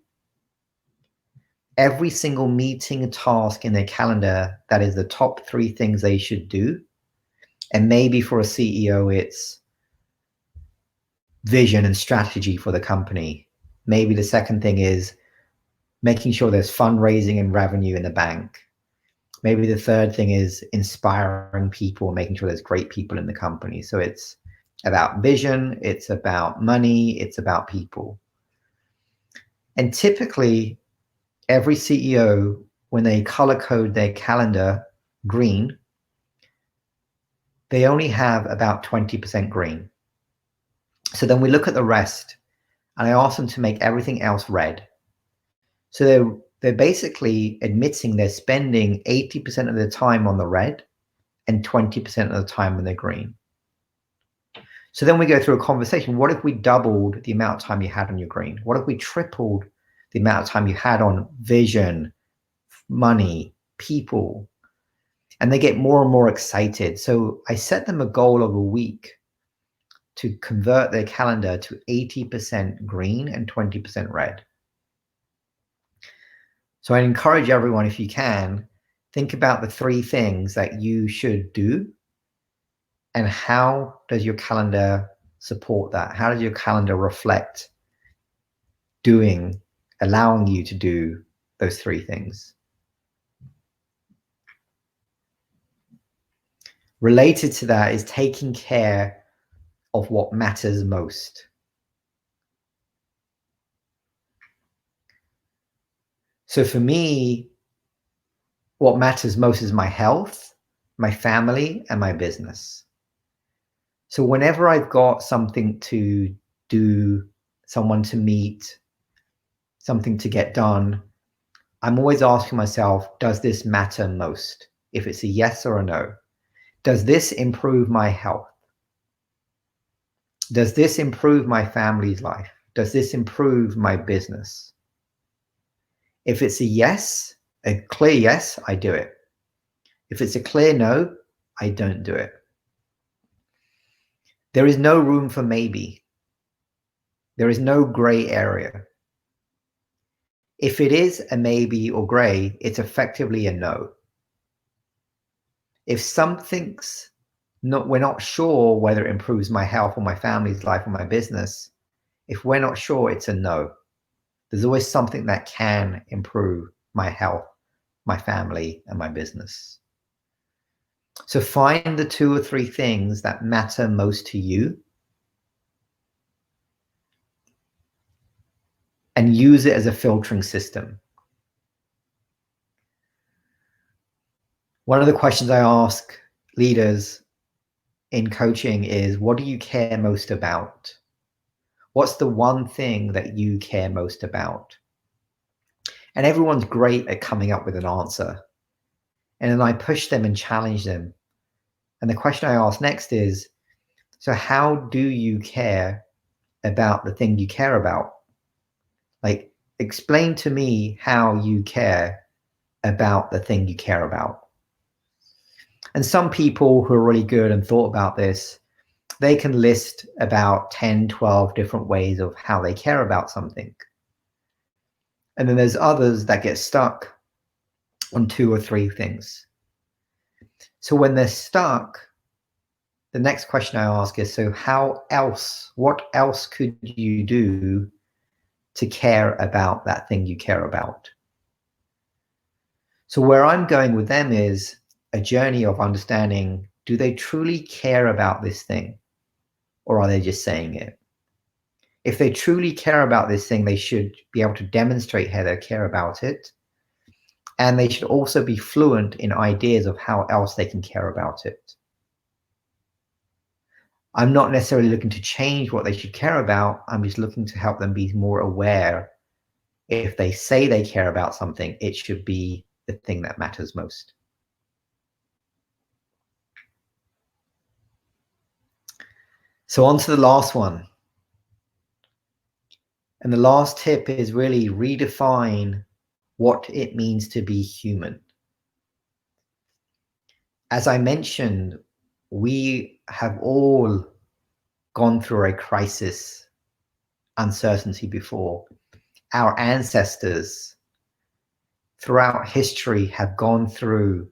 B: Every single meeting and task in their calendar that is the top 3 things they should do. And maybe for a CEO, it's vision and strategy for the company. Maybe the second thing is making sure there's fundraising and revenue in the bank. Maybe the third thing is inspiring people and making sure there's great people in the company. So it's about vision, it's about money, it's about people. And typically, every CEO, when they color code their calendar green, they only have about 20% green. So then we look at the rest, and I ask them to make everything else red. So they're basically admitting they're spending 80% of their time on the red and 20% of the time on the green. So then we go through a conversation. What if we doubled the amount of time you had on your green? What if we tripled the amount of time you had on vision, money, people, and they get more and more excited. So I set them a goal of a week to convert their calendar to 80% green and 20% red. So I encourage everyone, if you can, think about the 3 things that you should do, and how does your calendar support that? How does your calendar reflect allowing you to do those 3 things? Related to that is taking care of what matters most. So for me, what matters most is my health, my family, and my business. So whenever I've got something to do, someone to meet, something to get done, I'm always asking myself, does this matter most? If it's a yes or a no. Does this improve my health? Does this improve my family's life? Does this improve my business? If it's a yes, a clear yes, I do it. If it's a clear no, I don't do it. There is no room for maybe. There is no gray area. If it is a maybe or gray, it's effectively a no. If we're not sure whether it improves my health or my family's life or my business, if we're not sure, it's a no. There's always something that can improve my health, my family, and my business. So find the 2 or 3 things that matter most to you and use it as a filtering system. One of the questions I ask leaders in coaching is, what do you care most about? What's the one thing that you care most about? And everyone's great at coming up with an answer. And then I push them and challenge them. And the question I ask next is, so how do you care about the thing you care about? Like, explain to me how you care about the thing you care about. And some people who are really good and thought about this, they can list about 10, 12 different ways of how they care about something. And then there's others that get stuck on 2 or 3 things. So when they're stuck, the next question I ask is, so what else could you do to care about that thing you care about? So where I'm going with them is a journey of understanding, do they truly care about this thing? Or are they just saying it? If they truly care about this thing, they should be able to demonstrate how they care about it. And they should also be fluent in ideas of how else they can care about it. I'm not necessarily looking to change what they should care about. I'm just looking to help them be more aware. If they say they care about something, it should be the thing that matters most. So on to the last one. And the last tip is really redefine what it means to be human. As I mentioned, we have all gone through a crisis, uncertainty before. Our ancestors throughout history have gone through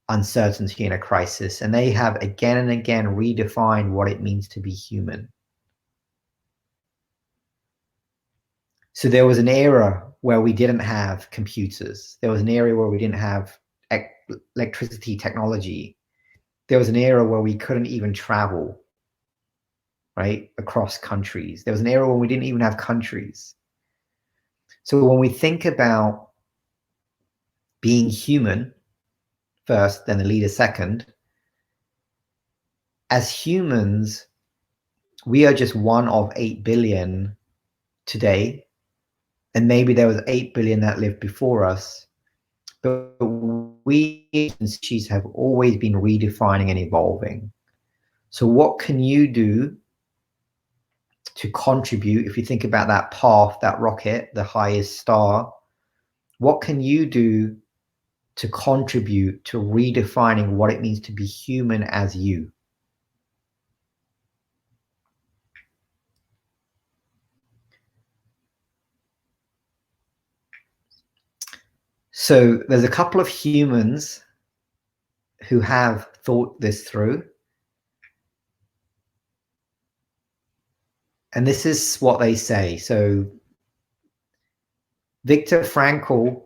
B: uncertainty and a crisis, and they have again and again redefined what it means to be human. So there was an era where we didn't have computers. There was an era where we didn't have electricity technology. There was an era where we couldn't even travel, right, across countries. There was an era when we didn't even have countries. So when we think about being human first, then the leader second, as humans, we are just one of 8 billion today. And maybe there was 8 billion that lived before us. But we as species have always been redefining and evolving. So what can you do to contribute, if you think about that path, that rocket, the highest star, what can you do to contribute to redefining what it means to be human as you? So there's a couple of humans who have thought this through. And this is what they say. So Viktor Frankl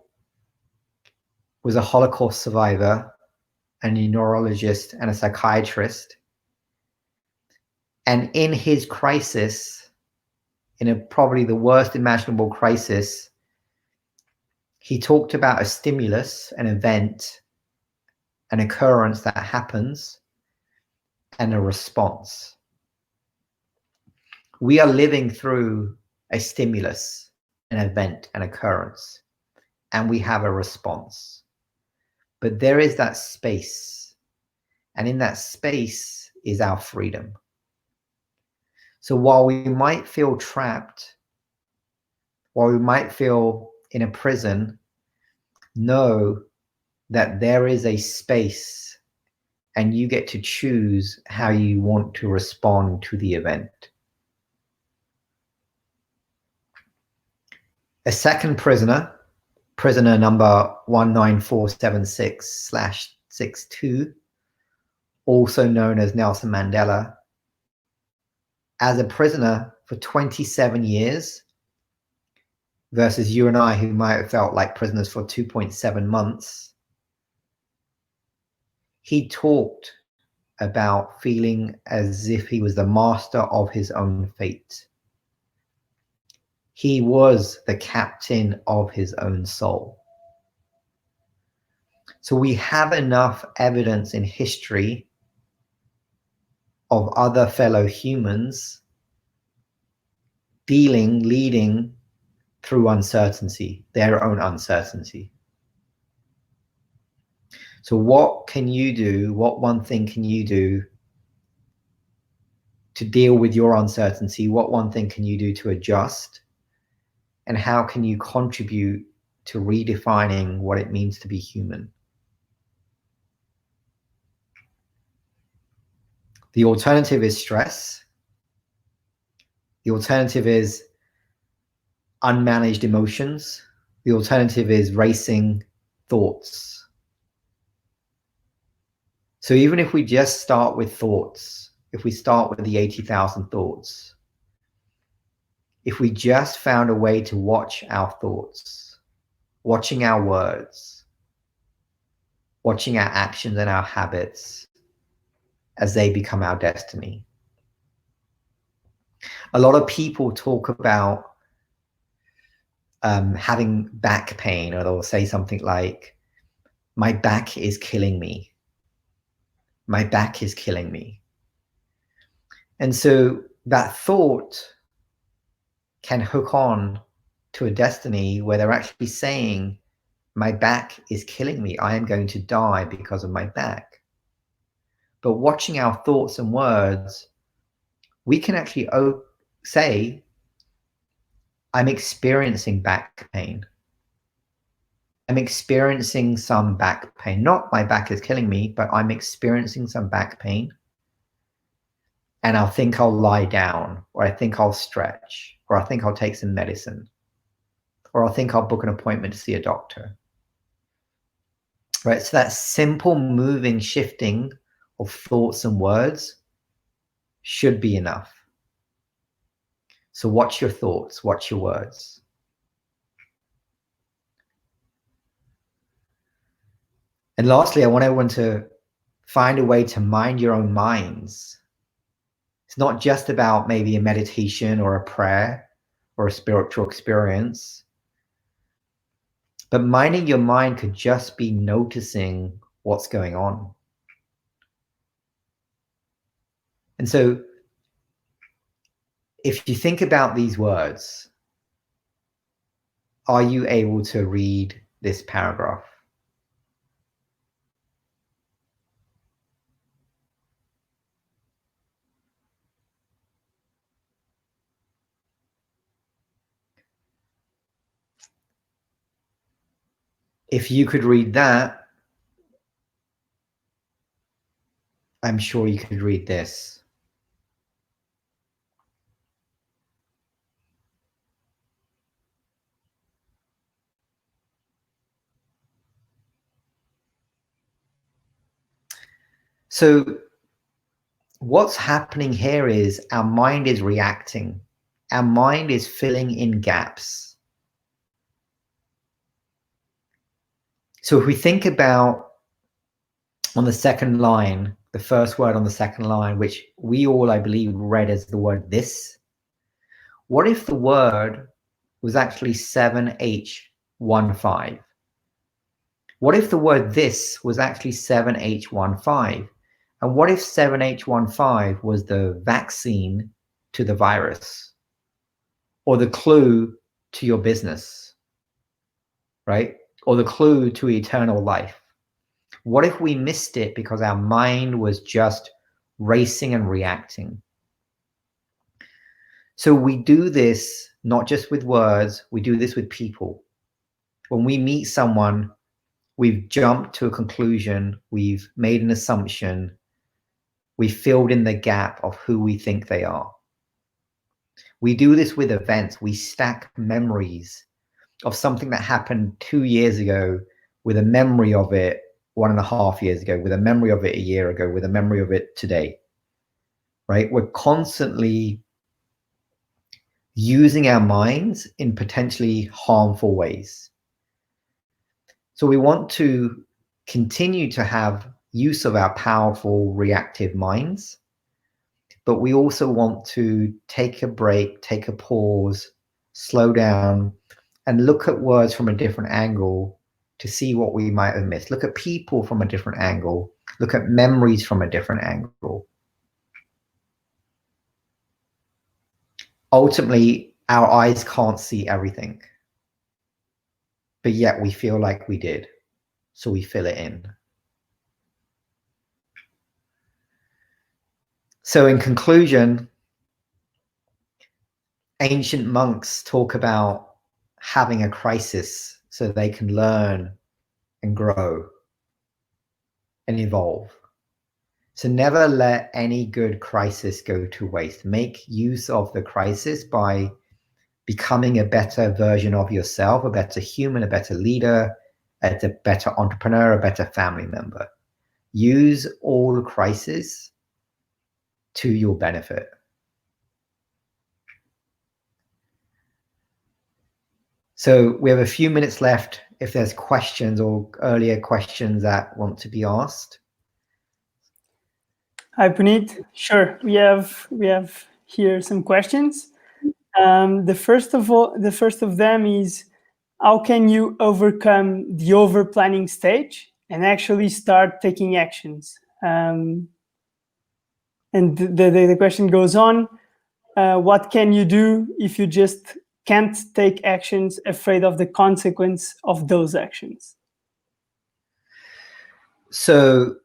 B: was a Holocaust survivor and a neurologist and a psychiatrist. And in his crisis, in probably the worst imaginable crisis, he talked about a stimulus, an event, an occurrence that happens, and a response. We are living through a stimulus, an event, an occurrence, and we have a response. But there is that space, and in that space is our freedom. So while we might feel trapped, while we might feel in a prison, know that there is a space and you get to choose how you want to respond to the event. A second prisoner, prisoner number 19476/62, also known as Nelson Mandela, as a prisoner for 27 years, versus you and I who might have felt like prisoners for 2.7 months, he talked about feeling as if he was the master of his own fate. He was the captain of his own soul. So we have enough evidence in history of other fellow humans leading through uncertainty, their own uncertainty. So what can you do? What one thing can you do to deal with your uncertainty? What one thing can you do to adjust? And how can you contribute to redefining what it means to be human? The alternative is stress. The alternative is unmanaged emotions. The alternative is racing thoughts. So even if we just start with thoughts, if we start with the 80,000 thoughts, if we just found a way to watch our thoughts, watching our words, watching our actions and our habits as they become our destiny. A lot of people talk about having back pain, or they'll say something like, my back is killing me. My back is killing me. And so that thought can hook on to a destiny where they're actually saying, my back is killing me. I am going to die because of my back. But watching our thoughts and words, we can actually say, I'm experiencing back pain. I'm experiencing some back pain. Not my back is killing me, but I'm experiencing some back pain. And I think I'll lie down, or I think I'll stretch, or I think I'll take some medicine, or I think I'll book an appointment to see a doctor. Right? So that simple moving, shifting of thoughts and words should be enough. So watch your thoughts, watch your words. And lastly, I want everyone to find a way to mind your own minds. It's not just about maybe a meditation or a prayer or a spiritual experience, but minding your mind could just be noticing what's going on. And so if you think about these words, are you able to read this paragraph? if you could read that, I'm sure you could read this. So what's happening here is our mind is reacting. Our mind is filling in gaps. So if we think about on the second line, the first word on the second line, which we all, I believe, read as the word this, what if the word was actually 7H15? What if the word this was actually 7H15? And what if 7H15 was the vaccine to the virus or the clue to your business, right? Or the clue to eternal life? What if we missed it because our mind was just racing and reacting? So we do this not just with words, we do this with people. When we meet someone, we've jumped to a conclusion, we've made an assumption, we filled in the gap of who we think they are. We do this with events. We stack memories of something that happened 2 years ago with a memory of it 1.5 years ago, with a memory of it a year ago, with a memory of it today, right? We're constantly using our minds in potentially harmful ways. So we want to continue to have use of our powerful reactive minds, but we also want to take a break, take a pause, slow down, and look at words from a different angle to see what we might have missed. Look at people from a different angle. Look at memories from a different angle. Ultimately, our eyes can't see everything, but yet we feel like we did, so we fill it in. So in conclusion, ancient monks talk about having a crisis so they can learn and grow and evolve. So never let any good crisis go to waste. Make use of the crisis by becoming a better version of yourself, a better human, a better leader, a better entrepreneur, a better family member. Use all crises to your benefit. So we have a few minutes left if there's questions or earlier questions that want to be asked.
A: Hi, Punit. Sure, we have here some questions. The first of them is, how can you overcome the over planning stage and actually start taking actions? And the question goes on, what can you do if you just can't take actions, afraid of the consequence of those actions?
B: So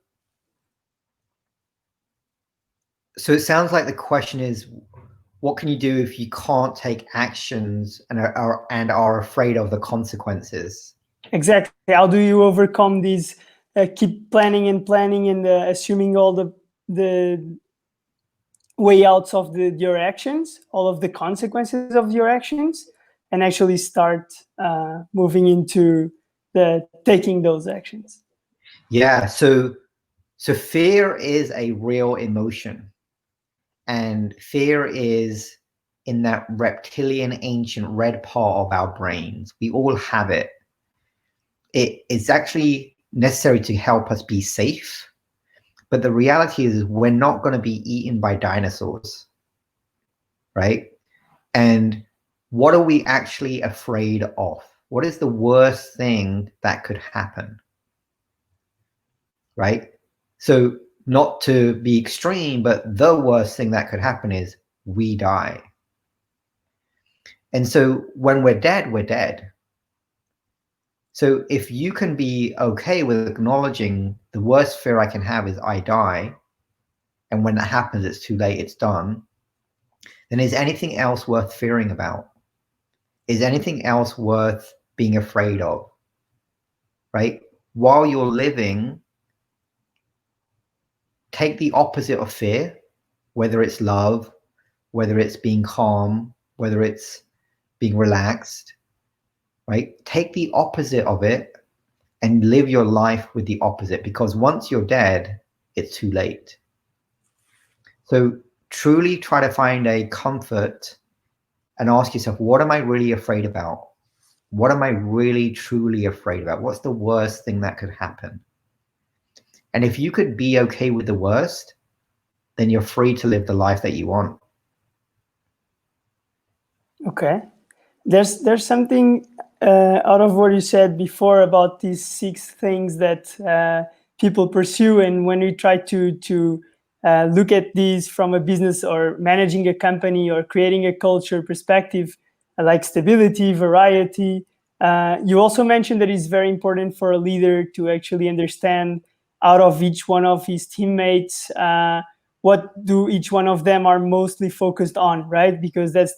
B: it sounds like the question is, what can you do if you can't take actions and are afraid of the consequences?
A: Exactly. How do you overcome these? Keep planning and assuming all the way outs of your actions, all of the consequences of your actions, and actually start moving into the taking those actions.
B: Yeah. So fear is a real emotion, and fear is in that reptilian ancient red part of our brains. We all have it. It is actually necessary to help us be safe. But the reality is we're not going to be eaten by dinosaurs, right? And what are we actually afraid of? What is the worst thing that could happen, right? So not to be extreme, but the worst thing that could happen is we die. And so when we're dead, we're dead. So if you can be okay with acknowledging the worst fear I can have is I die, and when that happens, it's too late, it's done, then is anything else worth fearing about? Is anything else worth being afraid of? right? While you're living, take the opposite of fear, whether it's love, whether it's being calm, whether it's being relaxed, right? Take the opposite of it and live your life with the opposite, because once you're dead, it's too late. So truly try to find a comfort and ask yourself, what am I really afraid about? What am I really, truly afraid about? What's the worst thing that could happen? And if you could be okay with the worst, then you're free to live the life that you want.
A: Okay. There's something out of what you said before about these 6 things that people pursue, and when we try to look at these from a business or managing a company or creating a culture perspective, like stability, variety. You also mentioned that it's very important for a leader to actually understand out of each one of his teammates what do each one of them are mostly focused on, right? Because that's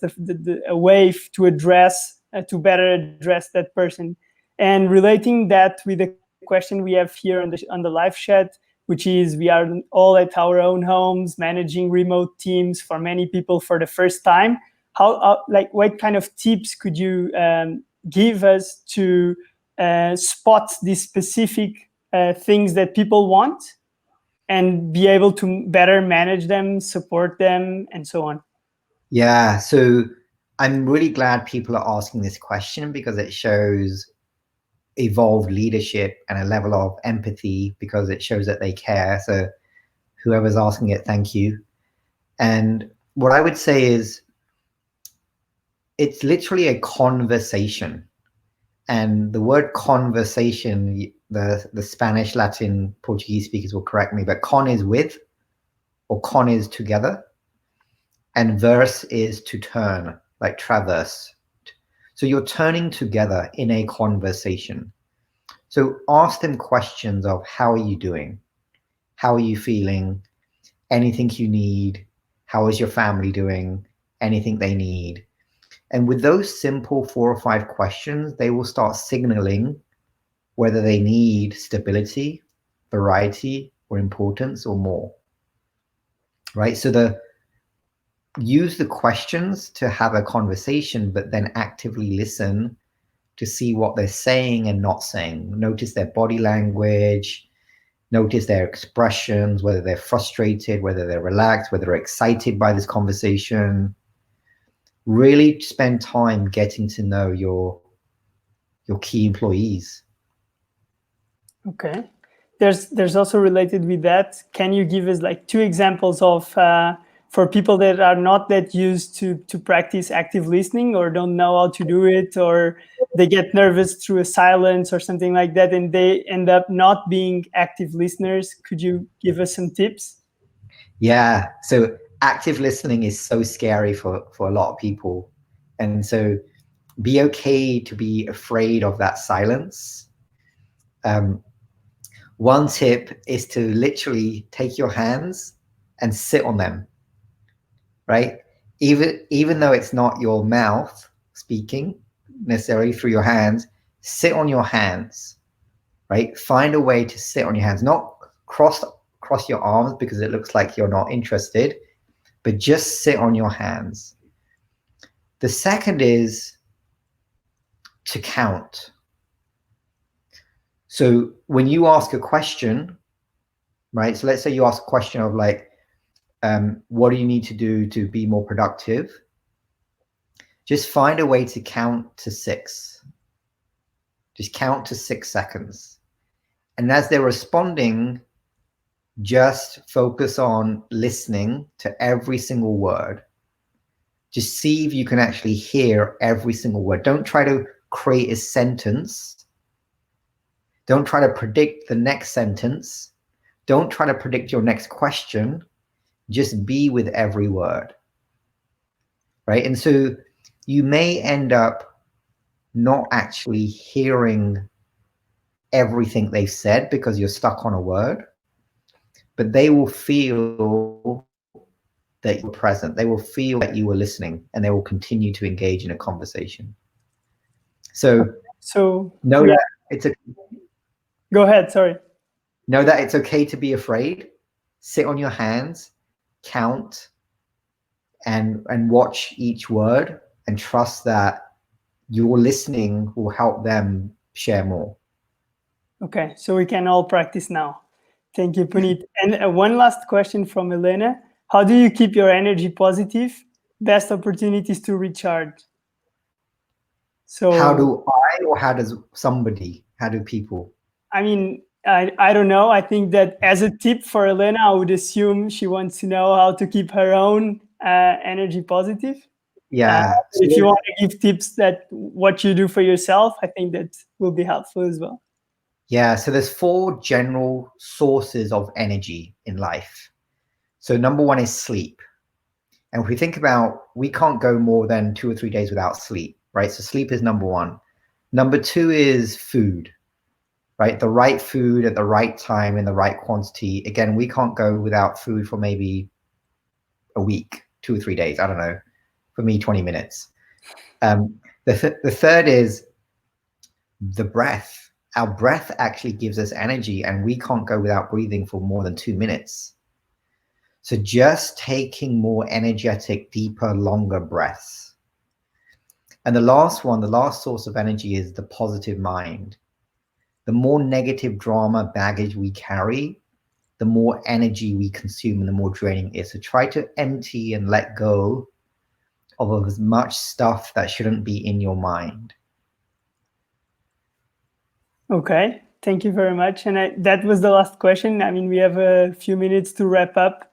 A: a way to address, to better address that person. And relating that with the question we have here on the live chat, which is we are all at our own homes, managing remote teams for many people for the first time. How like what kind of tips could you give us to spot these specific things that people want and be able to better manage them, support them, and so on?
B: Yeah, so I'm really glad people are asking this question, because it shows evolved leadership and a level of empathy, because it shows that they care. So whoever's asking it, thank you. And what I would say is, it's literally a conversation. And the word conversation, the Spanish, Latin, Portuguese speakers will correct me, but con is with, or con is together, and verse is to turn, like traverse. So you're turning together in a conversation. So ask them questions of, how are you doing? How are you feeling? Anything you need? How is your family doing? Anything they need? And with those simple 4 or 5 questions, they will start signaling whether they need stability, variety, or importance, or more, right? So use the questions to have a conversation, but then actively listen to see what they're saying and not saying. Notice their body language, notice their expressions, whether they're frustrated, whether they're relaxed, whether they're excited by this conversation. Really spend time getting to know your key employees.
A: Okay. There's also related with that. Can you give us like 2 examples of for people that are not that used to practice active listening, or don't know how to do it, or they get nervous through a silence or something like that, and they end up not being active listeners? Could you give us some tips?
B: Yeah, so active listening is so scary for a lot of people. And so be okay to be afraid of that silence. One tip is to literally take your hands and sit on them, right? Even though it's not your mouth speaking necessarily through your hands, sit on your hands, right? Find a way to sit on your hands, not cross your arms because it looks like you're not interested, but just sit on your hands. The second is to count. So when you ask a question, right? So let's say you ask a question of like, what do you need to do to be more productive? Just find a way to count to 6. Just count to 6 seconds. And as they're responding, just focus on listening to every single word. Just see if you can actually hear every single word. Don't try to create a sentence. Don't try to predict the next sentence. Don't try to predict your next question. Just be with every word, right? And so you may end up not actually hearing everything they've said because you're stuck on a word, but they will feel that you're present. They will feel that you were listening, and they will continue to engage in a conversation. So
A: So
B: know
A: yeah.
B: that it's a
A: Go ahead, sorry.
B: Know that it's okay to be afraid. Sit on your hands, count, and watch each word, and trust that your listening will help them share more.
A: Okay, so we can all practice now. Thank you, Punit. And one last question from Elena. How do you keep your energy positive? Best opportunities to recharge. So
B: how do I, or how does somebody, how do people?
A: I mean, I don't know. I think that as a tip for Elena, I would assume she wants to know how to keep her own energy positive.
B: Yeah.
A: If you want to give tips that what you do for yourself, I think that will be helpful as well.
B: Yeah, so there's 4 general sources of energy in life. So number 1 is sleep. And if we think about, we can't go more than 2 or 3 days without sleep, right? So sleep is number 1. Number 2 is food, right? The right food at the right time in the right quantity. Again, we can't go without food for maybe a week, 2 or 3 days. I don't know. For me, 20 minutes. The third is the breath. Our breath actually gives us energy, and we can't go without breathing for more than 2 minutes. So just taking more energetic, deeper, longer breaths. And the last one, the last source of energy, is the positive mind. The more negative drama baggage we carry, the more energy we consume and the more draining it is. So try to empty and let go of as much stuff that shouldn't be in your mind.
A: Okay, thank you very much. And that was the last question. I mean, we have a few minutes to wrap up.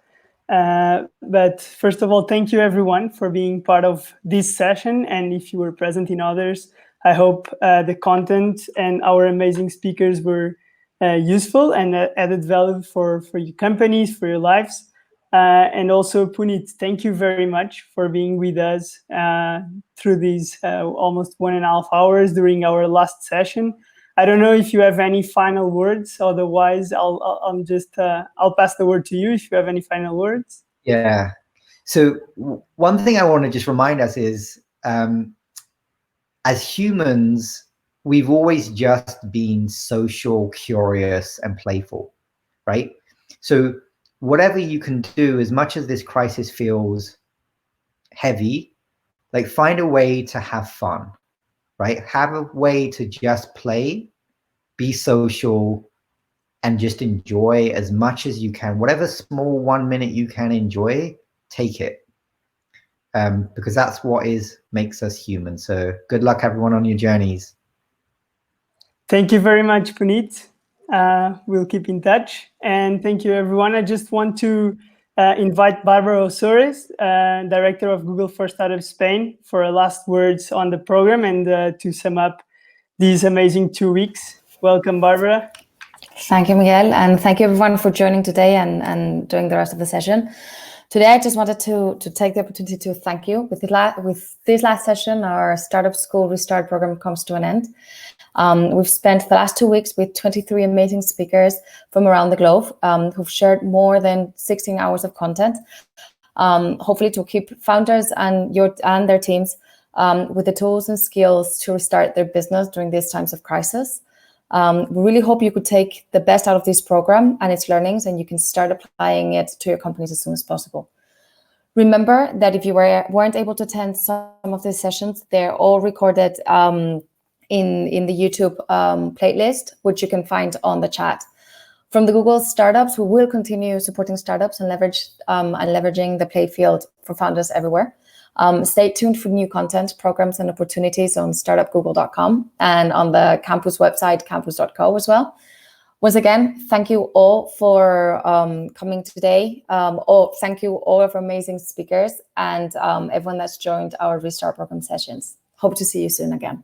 A: But first of all, thank you everyone for being part of this session. And if you were present in others, I hope the content and our amazing speakers were useful and added value for your companies, for your lives. And also, Punit, thank you very much for being with us through these almost 1.5 hours during our last session. I don't know if you have any final words. Otherwise, I'll pass the word to you if you have any final words.
B: Yeah. So one thing I want to just remind us is, as humans, we've always just been social, curious, and playful, right? So whatever you can do, as much as this crisis feels heavy, like find a way to have fun, right? Have a way to just play, be social, and just enjoy as much as you can. Whatever small 1 minute you can enjoy, take it. Because that's what makes us human. So good luck everyone on your journeys.
A: Thank you very much, Punit. We'll keep in touch. And thank you, everyone. I just want to invite Barbara Osores, Director of Google for Startups Spain, for her last words on the program and to sum up these amazing 2 weeks. Welcome, Barbara.
C: Thank you, Miguel. And thank you, everyone, for joining today and during the rest of the session. Today, I just wanted to take the opportunity to thank you. With this last session, our Startup School Restart program comes to an end. We've spent the last 2 weeks with 23 amazing speakers from around the globe who've shared more than 16 hours of content, hopefully to keep founders and their teams with the tools and skills to restart their business during these times of crisis. We really hope you could take the best out of this program and its learnings, and you can start applying it to your companies as soon as possible. Remember that if you weren't able to attend some of these sessions, they're all recorded in the YouTube playlist, which you can find on the chat. From the Google Startups, we will continue supporting startups and leveraging the playfield for founders everywhere. Stay tuned for new content, programs, and opportunities on startupgoogle.com and on the campus website, campus.co as well. Once again, thank you all for coming today. Thank you all of our amazing speakers and everyone that's joined our Restart program sessions. Hope to see you soon again.